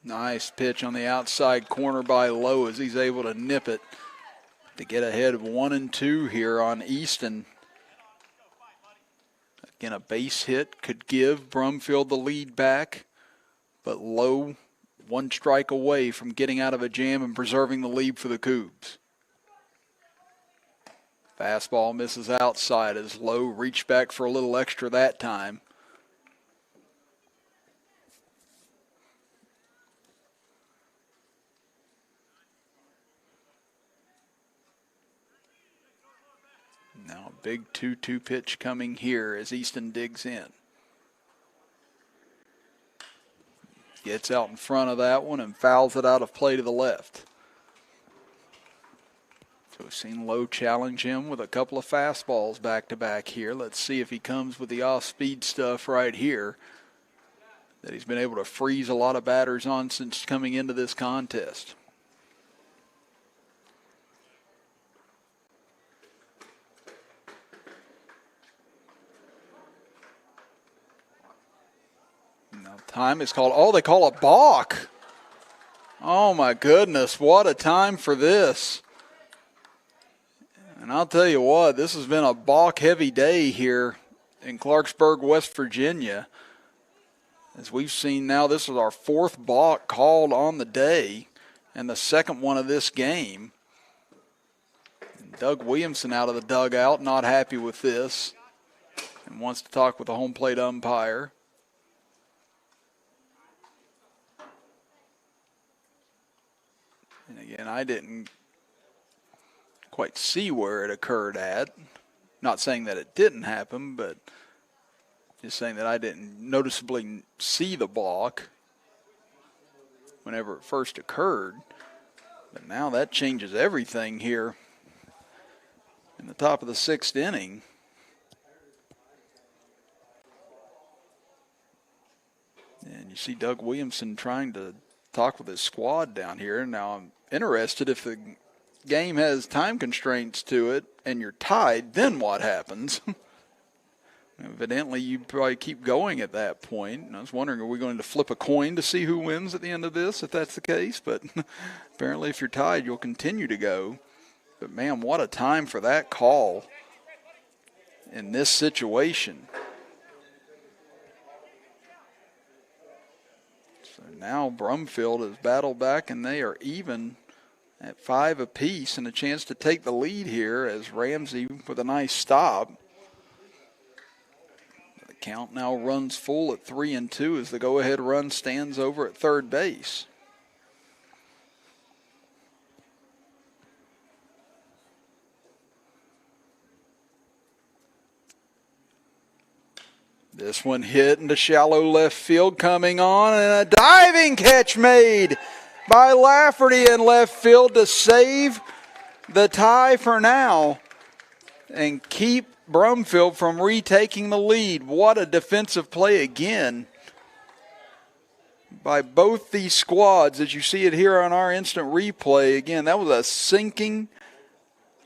Speaker 1: Nice pitch on the outside corner by Lowe as he's able to nip it to get ahead of 1-2 here on Easton. Again, a base hit could give Brumfield the lead back, but Lowe 1 strike away from getting out of a jam and preserving the lead for the Kubbs. Fastball misses outside as Lowe reached back for a little extra that time. Now a big 2-2 pitch coming here as Easton digs in. Gets out in front of that one and fouls it out of play to the left. So we've seen Lowe challenge him with a couple of fastballs back-to-back here. Let's see if he comes with the off-speed stuff right here that he's been able to freeze a lot of batters on since coming into this contest. Time is called. Oh, they call a balk. Oh, my goodness. What a time for this. And I'll tell you what, this has been a balk-heavy day here in Clarksburg, West Virginia. As we've seen now, this is our 4th balk called on the day and the 2nd one of this game. And Doug Williamson out of the dugout, not happy with this, and wants to talk with the home plate umpire. And again, I didn't quite see where it occurred at. Not saying that it didn't happen, but just saying that I didn't noticeably see the balk whenever it first occurred. But now that changes everything here in the top of the 6th inning. And you see Doug Williamson trying to talk with his squad down here. Now I'm interested, if the game has time constraints to it and you're tied, then what happens? Evidently, you probably keep going at that point. And I was wondering, are we going to flip a coin to see who wins at the end of this, if that's the case? But apparently, if you're tied, you'll continue to go. But, man, what a time for that call in this situation. So now Brumfield has battled back, and they are even at 5 apiece and a chance to take the lead here as Ramsey with a nice stop. The count now runs full at 3-2 as the go-ahead run stands over at third base. This one hit into shallow left field, coming on, and a diving catch made by Lafferty in left field to save the tie for now and keep Brumfield from retaking the lead. What a defensive play again by both these squads, as you see it here on our instant replay. Again, that was a sinking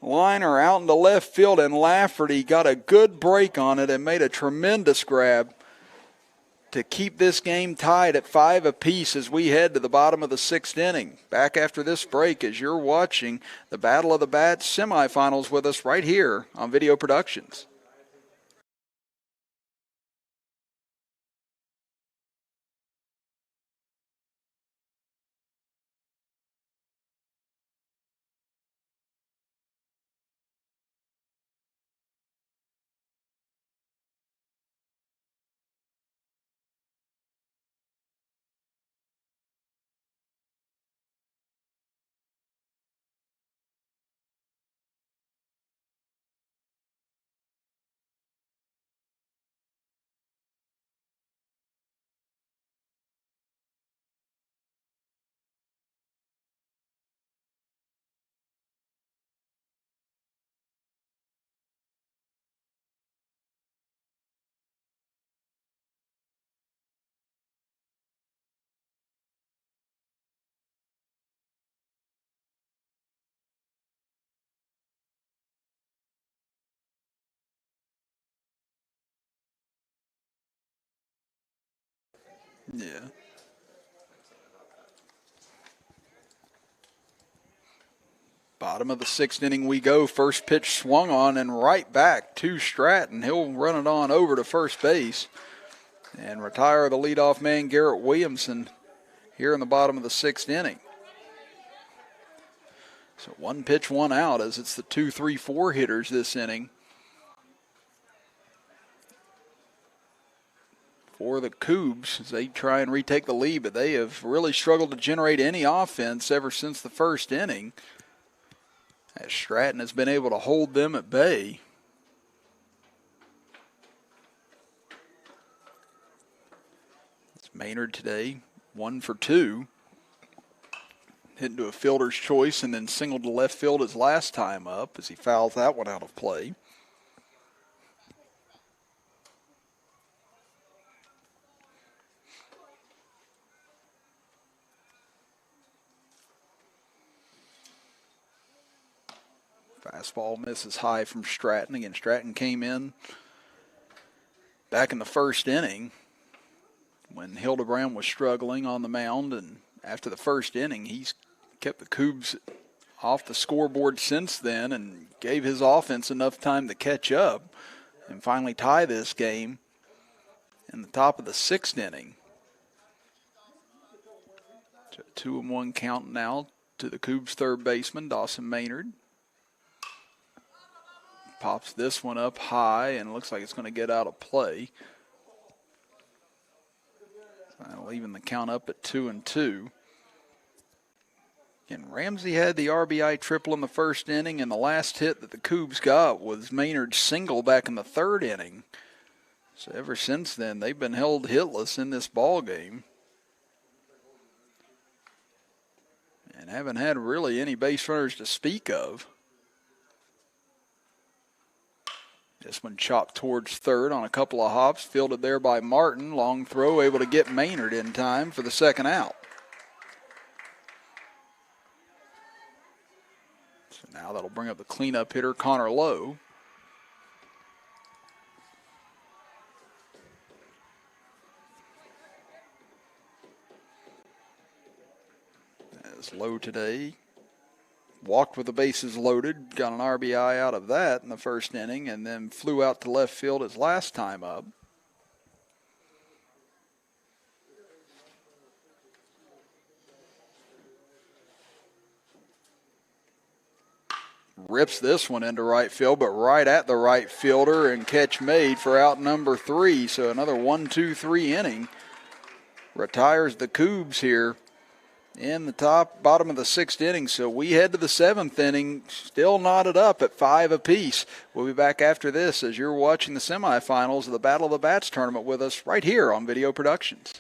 Speaker 1: liner out into left field, and Lafferty got a good break on it and made a tremendous grab to keep this game tied at 5 apiece as we head to the bottom of the 6th inning. Back after this break as you're watching the Battle of the Bats semifinals with us right here on Video Productions. Yeah. Bottom of the 6th inning we go. First pitch swung on and right back to Stratton. He'll run it on over to first base and retire the leadoff man, Garrett Williamson, here in the bottom of the 6th inning. So 1 pitch, 1 out as it's the 2, 3, 4 hitters this inning for the Kubbs as they try and retake the lead, but they have really struggled to generate any offense ever since the first inning, as Stratton has been able to hold them at bay. It's Maynard today, 1 for 2. Hit into a fielder's choice and then singled to left field his last time up as he fouls that one out of play. Fastball misses high from Stratton. Again, Stratton came in back in the first inning when Hildebrand was struggling on the mound, and after the first inning, he's kept the Kubbs off the scoreboard since then and gave his offense enough time to catch up and finally tie this game in the top of the 6th inning. So 2-1 count now to the Kubbs third baseman, Dawson Maynard. Pops this one up high and looks like it's going to get out of play. Leaving the count up at 2-2. And Ramsey had the RBI triple in the first inning, and the last hit that the Kubbs got was Maynard's single back in the 3rd inning. So ever since then, they've been held hitless in this ball game and haven't had really any base runners to speak of. This one chopped towards third on a couple of hops, fielded there by Martin. Long throw, able to get Maynard in time for the second out. So now that'll bring up the cleanup hitter, Connor Lowe. As Lowe today walked with the bases loaded, got an RBI out of that in the first inning, and then flew out to left field his last time up. rips this one into right field, but right at the right fielder, and catch made for out number 3. So another 1-2-3 inning. Retires the Kubbs here in the bottom of the 6th inning. So we head to the 7th inning, still knotted up at 5 apiece. We'll be back after this as you're watching the semifinals of the Battle of the Bats tournament with us right here on Video Productions.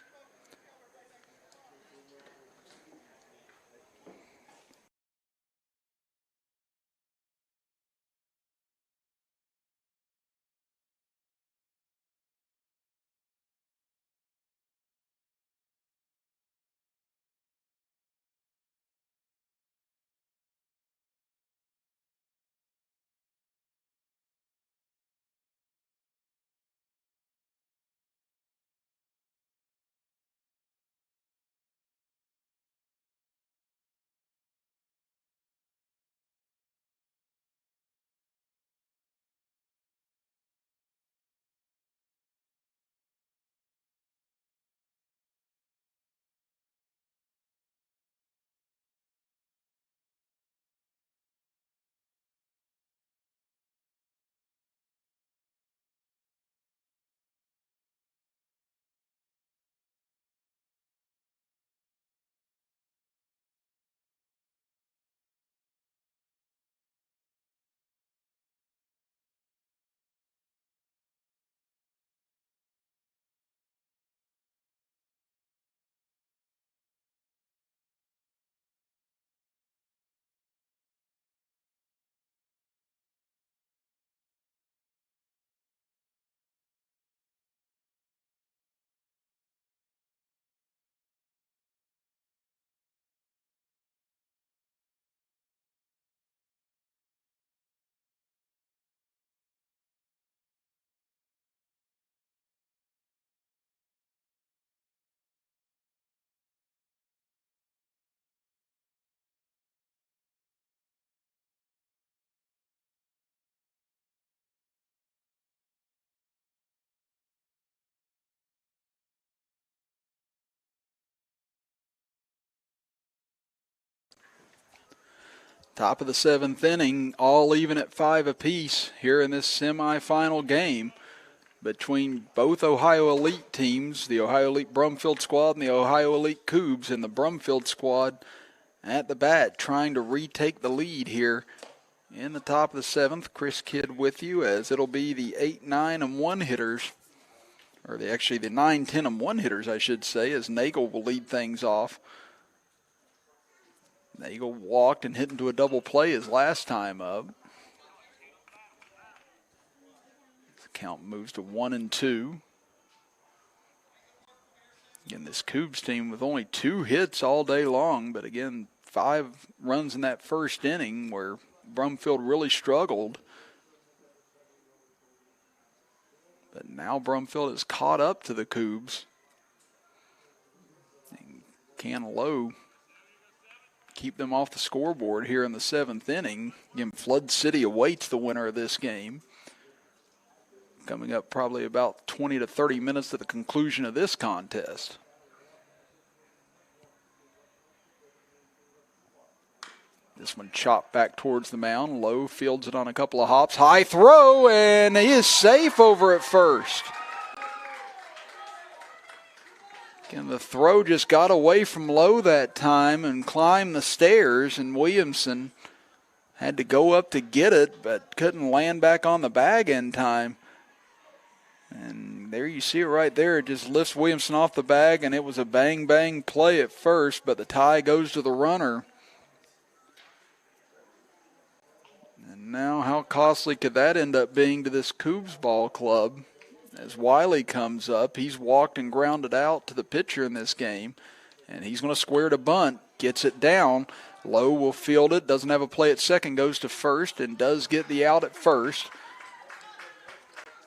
Speaker 1: Top of the 7th inning, all even at 5 apiece here in this semifinal game between both Ohio Elite teams, the Ohio Elite Brumfield squad and the Ohio Elite Kubbs, and the Brumfield squad at the bat trying to retake the lead here in the top of the 7th. Chris Kidd with you as it'll be the 8, 9, and 1 hitters, or actually the 9, 10, and 1 hitters, I should say, as Nagel will lead things off. Nagel walked and hit into a double play his last time up. The count moves to 1-2. Again, this Kubbs team with only 2 hits all day long, but again, 5 runs in that first inning where Brumfield really struggled. But now Brumfield has caught up to the Kubbs. And can Lowe keep them off the scoreboard here in the 7th inning. Again, Flood City awaits the winner of this game. Coming up probably about 20 to 30 minutes to the conclusion of this contest. This one chopped back towards the mound. Lowe fields it on a couple of hops. High throw, and he is safe over at first. Again, the throw just got away from Lowe that time and climbed the stairs, and Williamson had to go up to get it, but couldn't land back on the bag in time. And there you see it right there. It just lifts Williamson off the bag, and it was a bang-bang play at first, but the tie goes to the runner. And now how costly could that end up being to this Kubbs ball club? As Wiley comes up, he's walked and grounded out to the pitcher in this game, and he's going to square to bunt, gets it down. Lowe will field it, doesn't have a play at second, goes to first, and does get the out at first.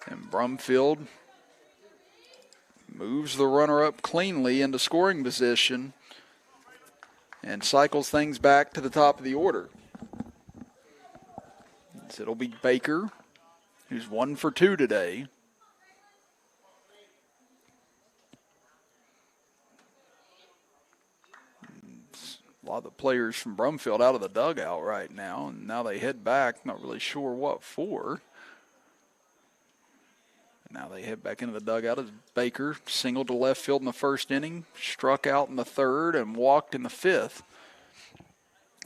Speaker 1: And Brumfield moves the runner up cleanly into scoring position and cycles things back to the top of the order. So it'll be Baker, who's 1 for 2 today. A lot of the players from Brumfield out of the dugout right now, and now they head back, not really sure what for. Now they head back into the dugout as Baker singled to left field in the first inning, struck out in the third, and walked in the fifth.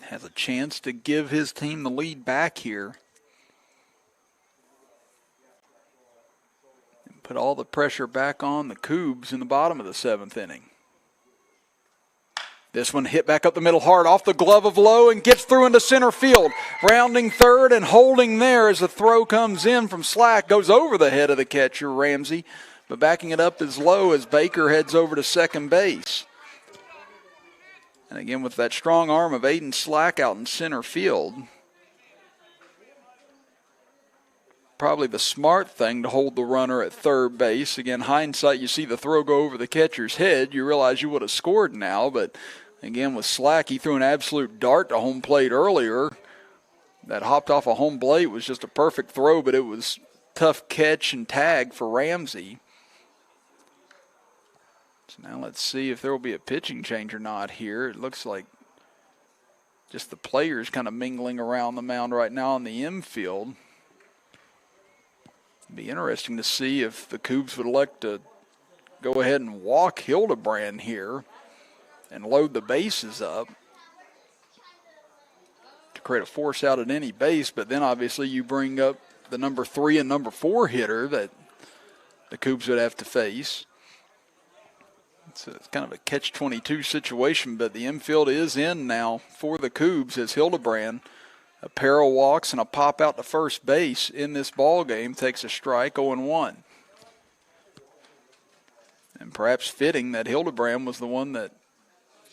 Speaker 1: Has a chance to give his team the lead back here. And put all the pressure back on the Kubbs in the bottom of the seventh inning. This one hit back up the middle hard off the glove of Lowe and gets through into center field. Rounding third and holding there as the throw comes in from Slack. Goes over the head of the catcher, Ramsey. But backing it up is Lowe as Baker heads over to second base. And again with that strong arm of Aiden Slack out in center field. Probably the smart thing to hold the runner at third base. Again, hindsight, you see the throw go over the catcher's head. You realize you would have scored now, but again, with Slack, he threw an absolute dart to home plate earlier. That hopped off a home plate was just a perfect throw, but it was tough catch and tag for Ramsey. So now let's see if there will be a pitching change or not here. It looks like just the players kind of mingling around the mound right now in the infield. It'd be interesting to see if the Kubbs would elect to go ahead and walk Hildebrand here and load the bases up to create a force out at any base, but then obviously you bring up the number 3 and number 4 hitter that the Kubbs would have to face. So it's kind of a catch-22 situation, but the infield is in now for the Kubbs as Hildebrand, a pair of walks and a pop out to first base in this ball game, takes a strike, 0-1. And perhaps fitting that Hildebrand was the one that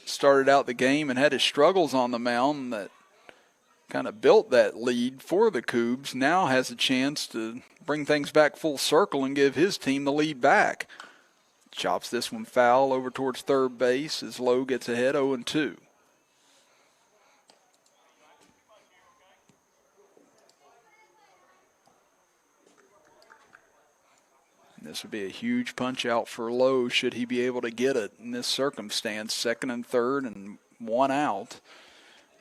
Speaker 1: started out the game and had his struggles on the mound that kind of built that lead for the Kubbs, now has a chance to bring things back full circle and give his team the lead back. Chops this one foul over towards third base as Lowe gets ahead 0-2. This would be a huge punch out for Lowe should he be able to get it in this circumstance. Second and third and one out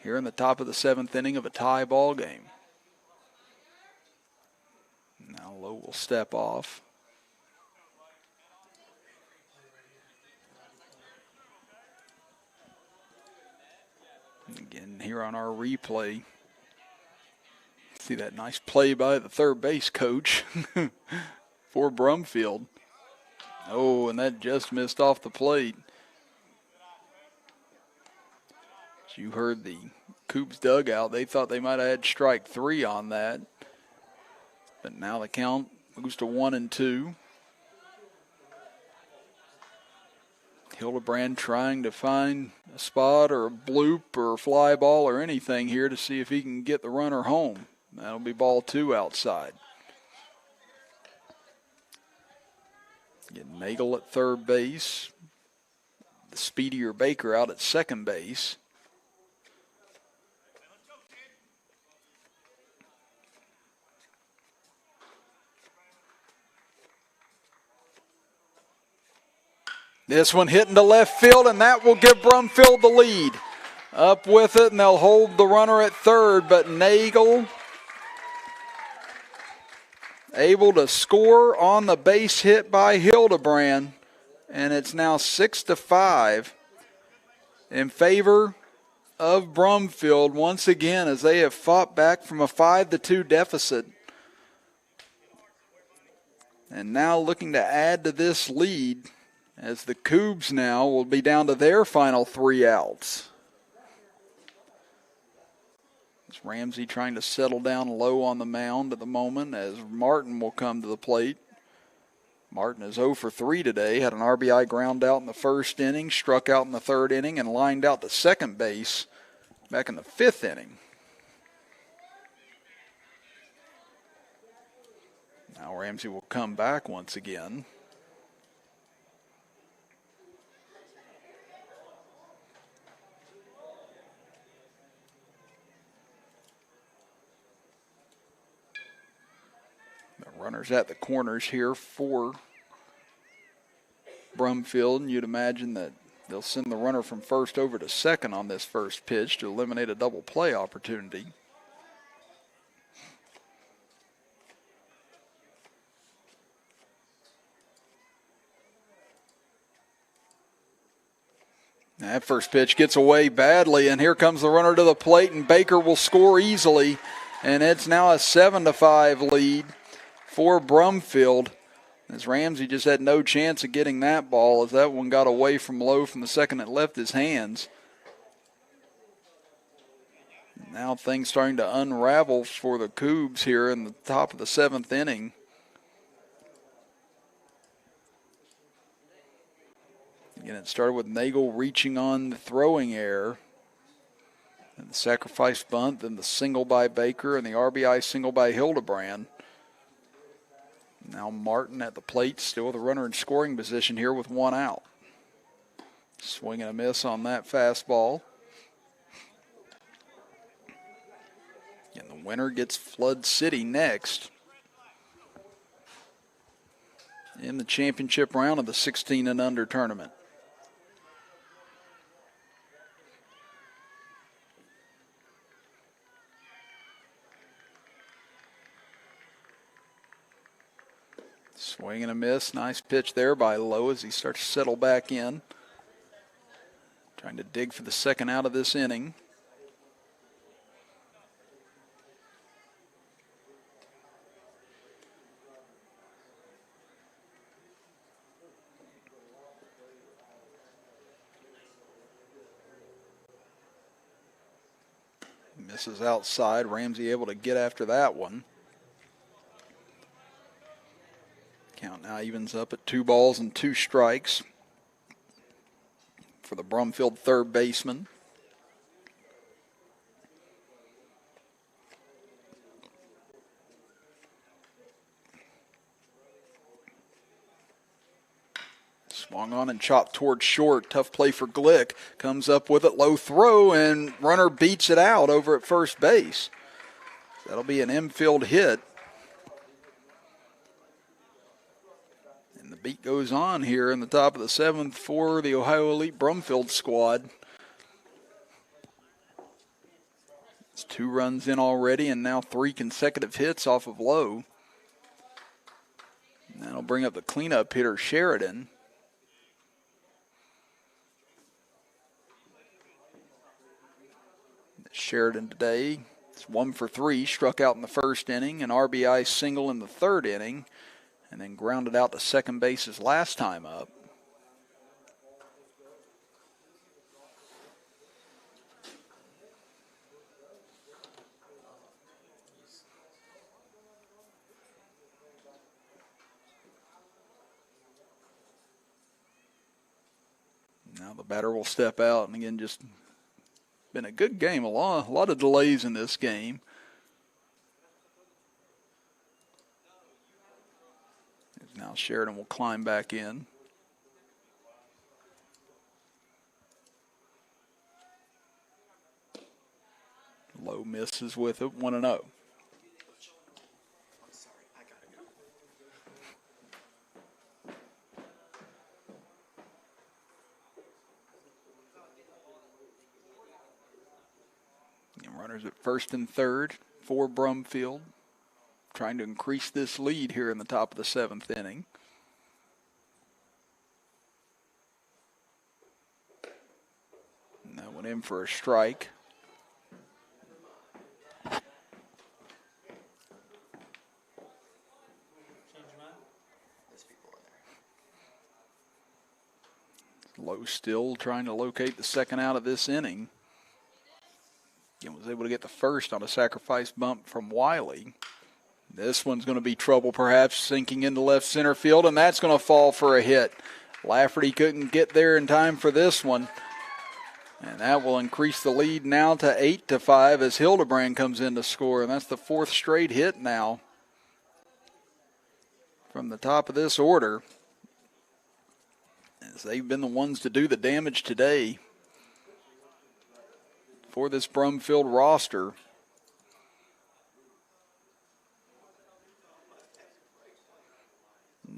Speaker 1: here in the top of the seventh inning of a tie ball game. Now Lowe will step off. Again, here on our replay, see that nice play by the third base coach for Brumfield. Oh, and that just missed off the plate. As you heard the Kubbs dugout, they thought they might have had strike 3 on that. But now the count moves to 1-2. Hildebrand trying to find a spot or a bloop or a fly ball or anything here to see if he can get the runner home. That'll be ball 2 outside. Get Nagel at third base. The speedier Baker out at second base. This one hitting to left field, and that will give Brumfield the lead. Up with it, and they'll hold the runner at third, but Nagel able to score on the base hit by Hildebrand, and it's now 6-5 in favor of Brumfield once again as they have fought back from a 5-2 deficit. And now looking to add to this lead as the Kubbs now will be down to their final 3 outs. It's Ramsey trying to settle down low on the mound at the moment as Martin will come to the plate. Martin is 0 for 3 today, had an RBI ground out in the first inning, struck out in the third inning, and lined out to second base back in the 5th inning. Now Ramsey will come back once again. Runners at the corners here for Brumfield, and you'd imagine that They'll send the runner from first over to second on this first pitch to eliminate a double play opportunity. That first pitch gets away badly, and here comes the runner to the plate, and Baker will score easily, and it's now a 7-5 lead for Brumfield, as Ramsey just had no chance of getting that ball as that one got away from low from the second it left his hands. Now things starting to unravel for the Kubbs here in the top of the 7th inning. Again, it started with Nagel reaching on the throwing error. And the sacrifice bunt, then the single by Baker, and the RBI single by Hildebrand. Now Martin at the plate, still the runner in scoring position here with one out. Swing and a miss on that fastball. And the winner gets Flood City next in the championship round of the 16 and under tournament. Swing and a miss. Nice pitch there by Lowe as he starts to settle back in. Trying to dig for the second out of this inning. Misses outside. Ramsey able to get after that one. Count now evens up at 2 balls and 2 strikes for the Brumfield third baseman. Swung on and chopped towards short. Tough play for Glick. Comes up with it, low throw, and runner beats it out over at first base. That'll be an infield hit. And the beat goes on here in the top of the 7th for the Ohio Elite Brumfield squad. It's 2 runs in already and now 3 consecutive hits off of Lowe. And that'll bring up the cleanup hitter, Sheridan. Sheridan today, it's 1 for 3, struck out in the first inning, an RBI single in the third inning, and then grounded out to second base his last time up. Now the batter will step out, and again, just been a good game. A lot of delays in this game. Now Sheridan will climb back in. Low misses with it, 1-0. Runners at first and third for Brumfield, trying to increase this lead here in the top of the 7th inning. And that went in for a strike. Lowe still trying to locate the second out of this inning. And was able to get the first on a sacrifice bump from Wiley. This one's going to be trouble, perhaps, sinking into left center field, and that's going to fall for a hit. Lafferty couldn't get there in time for this one. And that will increase the lead now to 8-5 as Hildebrand comes in to score. And that's the 4th straight hit now from the top of this order, as they've been the ones to do the damage today for this Brumfield roster.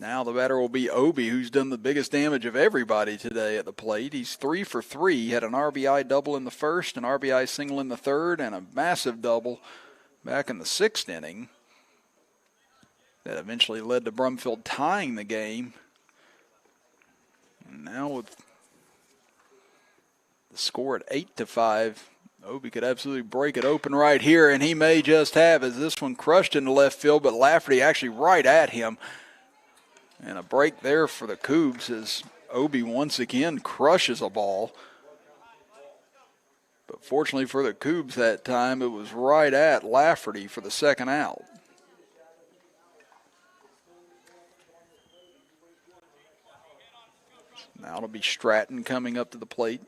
Speaker 1: Now the batter will be Obi, who's done the biggest damage of everybody today at the plate. He's 3 for 3. He had an RBI double in the first, an RBI single in the third, and a massive double back in the sixth inning. That eventually led to Brumfield tying the game. And now with the score at 8-5, Obi could absolutely break it open right here, and he may just have, as this one crushed into left field, but Lafferty actually right at him. And a break there for the Kubbs as Obi once again crushes a ball. But fortunately for the Kubbs that time, it was right at Lafferty for the second out. Now it'll be Stratton coming up to the plate.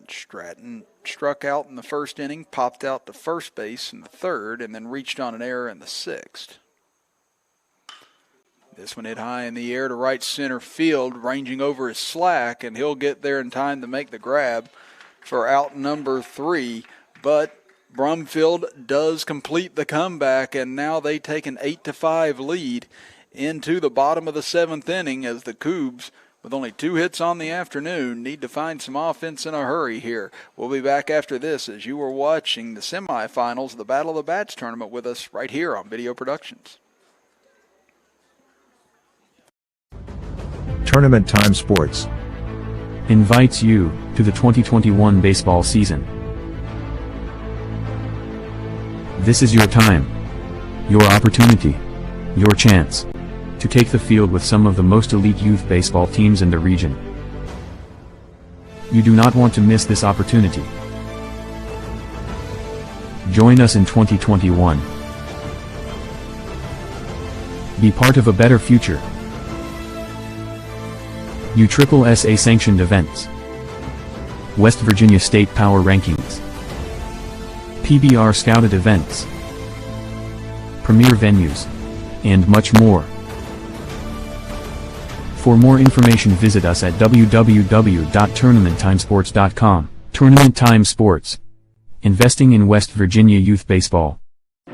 Speaker 1: Stratton struck out in the first inning, popped out to first base in the third, and then reached on an error in the sixth. This one hit high in the air to right center field, ranging over his slack, and he'll get there in time to make the grab for out number 3. But Brumfield does complete the comeback, and now they take an 8-5 lead into the bottom of the seventh inning as the Kubbs, with only 2 hits on the afternoon, need to find some offense in a hurry here. We'll be back after this as you are watching the semifinals of the Battle of the Bats tournament with us right here on Video Productions.
Speaker 5: Tournament Time Sports
Speaker 4: invites you to the 2021 baseball season. This is your time, your opportunity, your chance to take the field with some of the most elite youth baseball teams in the region. You do not want to miss this opportunity. Join us in 2021. Be part of a better future. USSSA sanctioned events. West Virginia State Power Rankings. PBR scouted events. Premier venues. And much more. For more information visit us at www.tournamenttimesports.com. Tournament Time Sports. Investing in West Virginia youth baseball.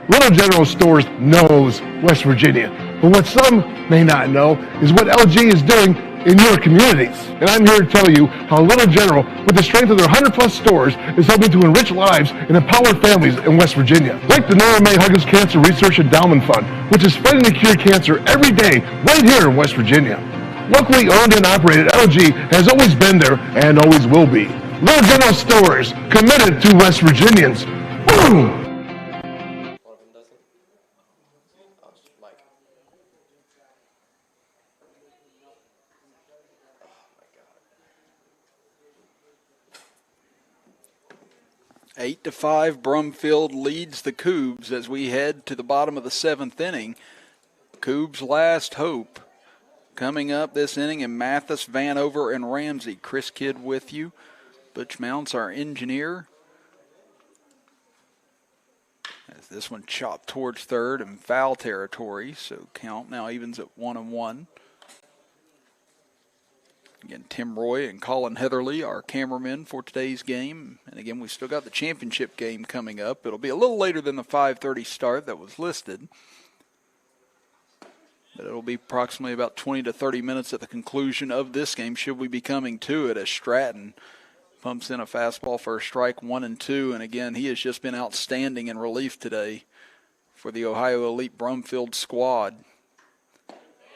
Speaker 6: Little General Stores knows West Virginia, but what some may not know is what LG is doing in your communities. And I'm here to tell you how Little General, with the strength of their 100+ stores, is helping to enrich lives and empower families in West Virginia. Like the Nora May Huggins Cancer Research Endowment Fund, which is fighting to cure cancer every day right here in West Virginia. Locally owned and operated, LG has always been there and always will be. Little General Stores, committed to West Virginians. Boom!
Speaker 1: 8-5, Brumfield leads the Kubbs as we head to the bottom of the seventh inning. Kubbs' last hope coming up this inning in Mathis, Vanover, and Ramsey. Chris Kidd with you. Butch Mounts, our engineer. As this one chopped towards third and foul territory, so count now evens at 1-1. Again, Tim Roy and Colin Heatherly, our cameramen for today's game. And again, we still got the championship game coming up. It'll be a little later than the 5:30 start that was listed. But it'll be approximately about 20 to 30 minutes at the conclusion of this game, should we be coming to it, as Stratton pumps in a fastball for a strike, 1-2. And again, he has just been outstanding in relief today for the Ohio Elite Brumfield squad.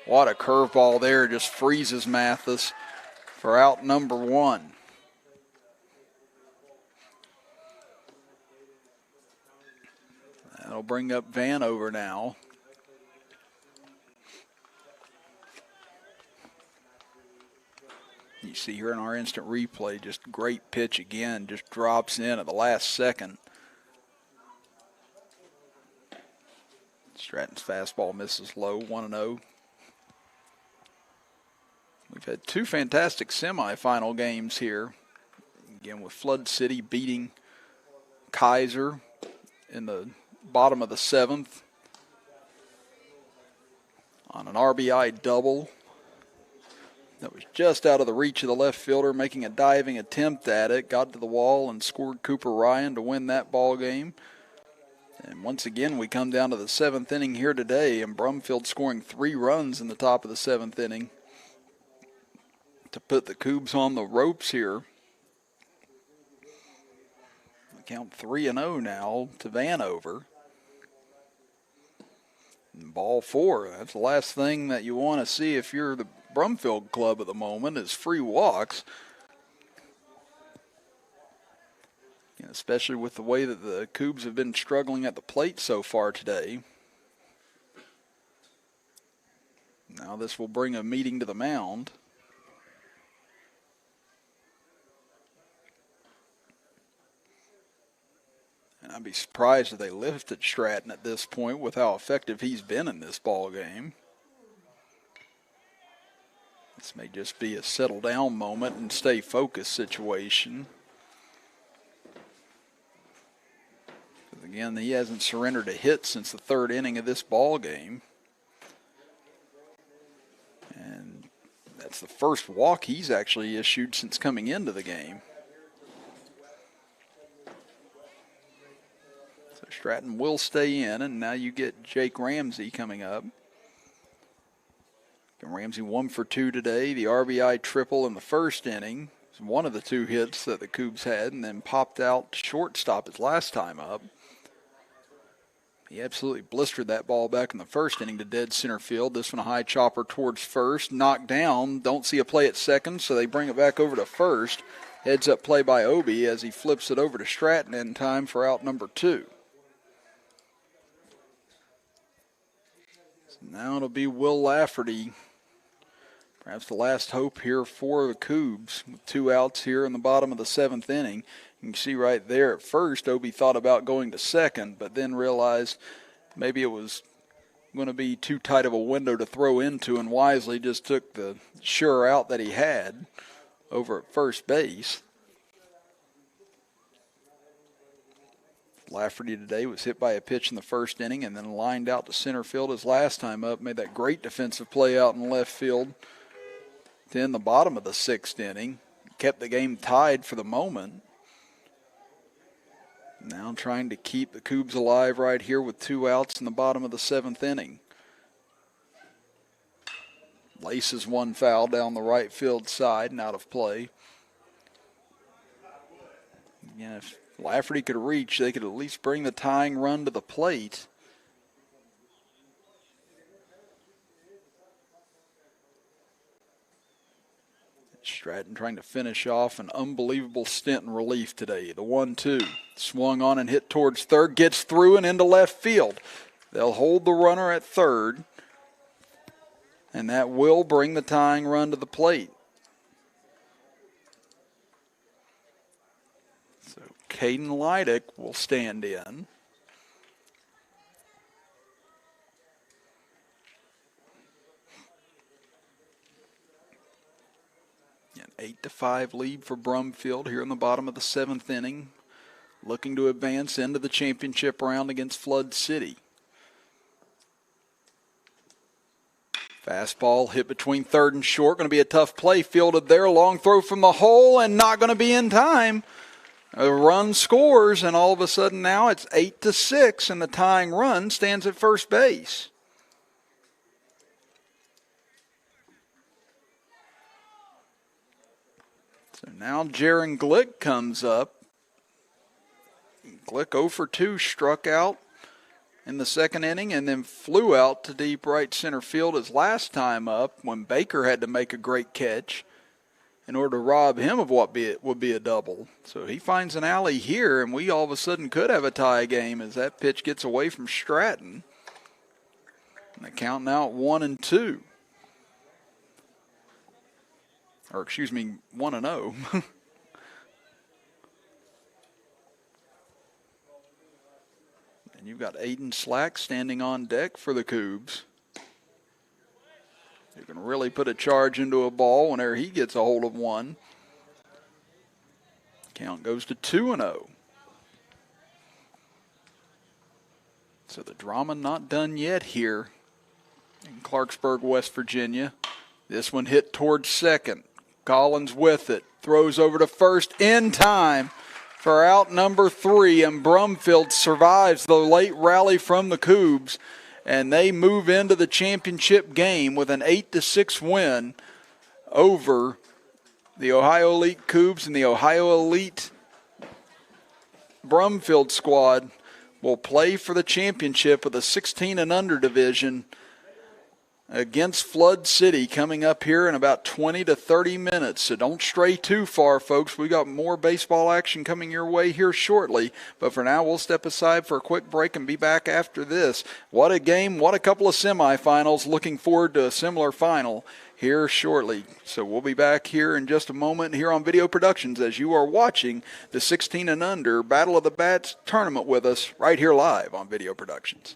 Speaker 1: What a curveball there, just freezes Mathis for out number 1. That'll bring up Vanover now. You see here in our instant replay, just great pitch again, just drops in at the last second. Stratton's fastball misses low, 1-0. We've had 2 fantastic semifinal games here. Again, with Flood City beating Kaiser in the bottom of the 7th on an RBI double. that was just out of the reach of the left fielder, making a diving attempt at it, got to the wall and scored Cooper Ryan to win that ball game. And once again, we come down to the 7th inning here today, and Brumfield scoring 3 runs in the top of the 7th inning to put the Kubbs on the ropes here. Count 3-0 now to Vanover. And ball 4. That's the last thing that you want to see if you're the Brumfield club at the moment is free walks. And especially with the way that the Kubbs have been struggling at the plate so far today. Now this will bring a meeting to the mound. And I'd be surprised if they lifted Stratton at this point with how effective he's been in this ball game. This may just be a settle down moment and stay focused situation. Again, he hasn't surrendered a hit since the 3rd inning of this ball game. And that's the first walk he's actually issued since coming into the game. So Stratton will stay in, and now you get Jake Ramsey coming up. And Ramsey 1 for 2 today. The RBI triple in the 1st inning. It was one of the 2 hits that the Kubbs had, and then popped out to shortstop his last time up. He absolutely blistered that ball back in the 1st inning to dead center field. This one a high chopper towards first. Knocked down. Don't see a play at second, so they bring it back over to first. Heads up play by Obi as he flips it over to Stratton in time for out number 2. So now it'll be Will Lafferty. Perhaps the last hope here for the Kubbs with 2 outs here in the bottom of the 7th inning. You can see right there at first, Obi thought about going to second, but then realized maybe it was going to be too tight of a window to throw into, and wisely just took the sure out that he had over at first base. Lafferty today was hit by a pitch in the 1st inning and then lined out to center field his last time up. Made that great defensive play out in left field to end the bottom of the 6th inning. Kept the game tied for the moment. Now trying to keep the Kubbs alive right here with 2 outs in the bottom of the 7th inning. Laces one foul down the right field side and out of play. Again, if Lafferty could reach, they could at least bring the tying run to the plate. Stratton trying to finish off an unbelievable stint in relief today. The 1-2 swung on and hit towards third, gets through and into left field. They'll hold the runner at third, and that will bring the tying run to the plate. So Caden Leidick will stand in. An 8-5 lead for Brumfield here in the bottom of the 7th inning, looking to advance into the championship round against Flood City. Fastball hit between third and short. Going to be a tough play fielded there. Long throw from the hole and not going to be in time. A run scores, and all of a sudden now it's 8-6, and the tying run stands at first base. So now Jaron Glick comes up. Glick 0 for 2, struck out in the 2nd inning and then flew out to deep right center field his last time up when Baker had to make a great catch in order to rob him of what would be a double. So he finds an alley here, and we all of a sudden could have a tie game as that pitch gets away from Stratton. And the count now at 1-2. Or excuse me, 1-0. And you've got Aiden Slack standing on deck for the Kubbs. You can really put a charge into a ball whenever he gets a hold of one. Count goes to 2-0. So the drama not done yet here in Clarksburg, West Virginia. This one hit towards second. Collins with it. Throws over to first in time for out number 3, and Brumfield survives the late rally from the Kubbs, and they move into the championship game with an 8-6 win over the Ohio Elite Kubbs, and the Ohio Elite Brumfield squad will play for the championship of the 16 and under division against Flood City coming up here in about 20 to 30 minutes. So don't stray too far, folks. We got more baseball action coming your way here shortly. But for now, we'll step aside for a quick break and be back after this. What a game. What a couple of semifinals. Looking forward to a similar final here shortly. So we'll be back here in just a moment here on Video Productions as you are watching the 16 and under Battle of the Bats tournament with us right here live on Video Productions.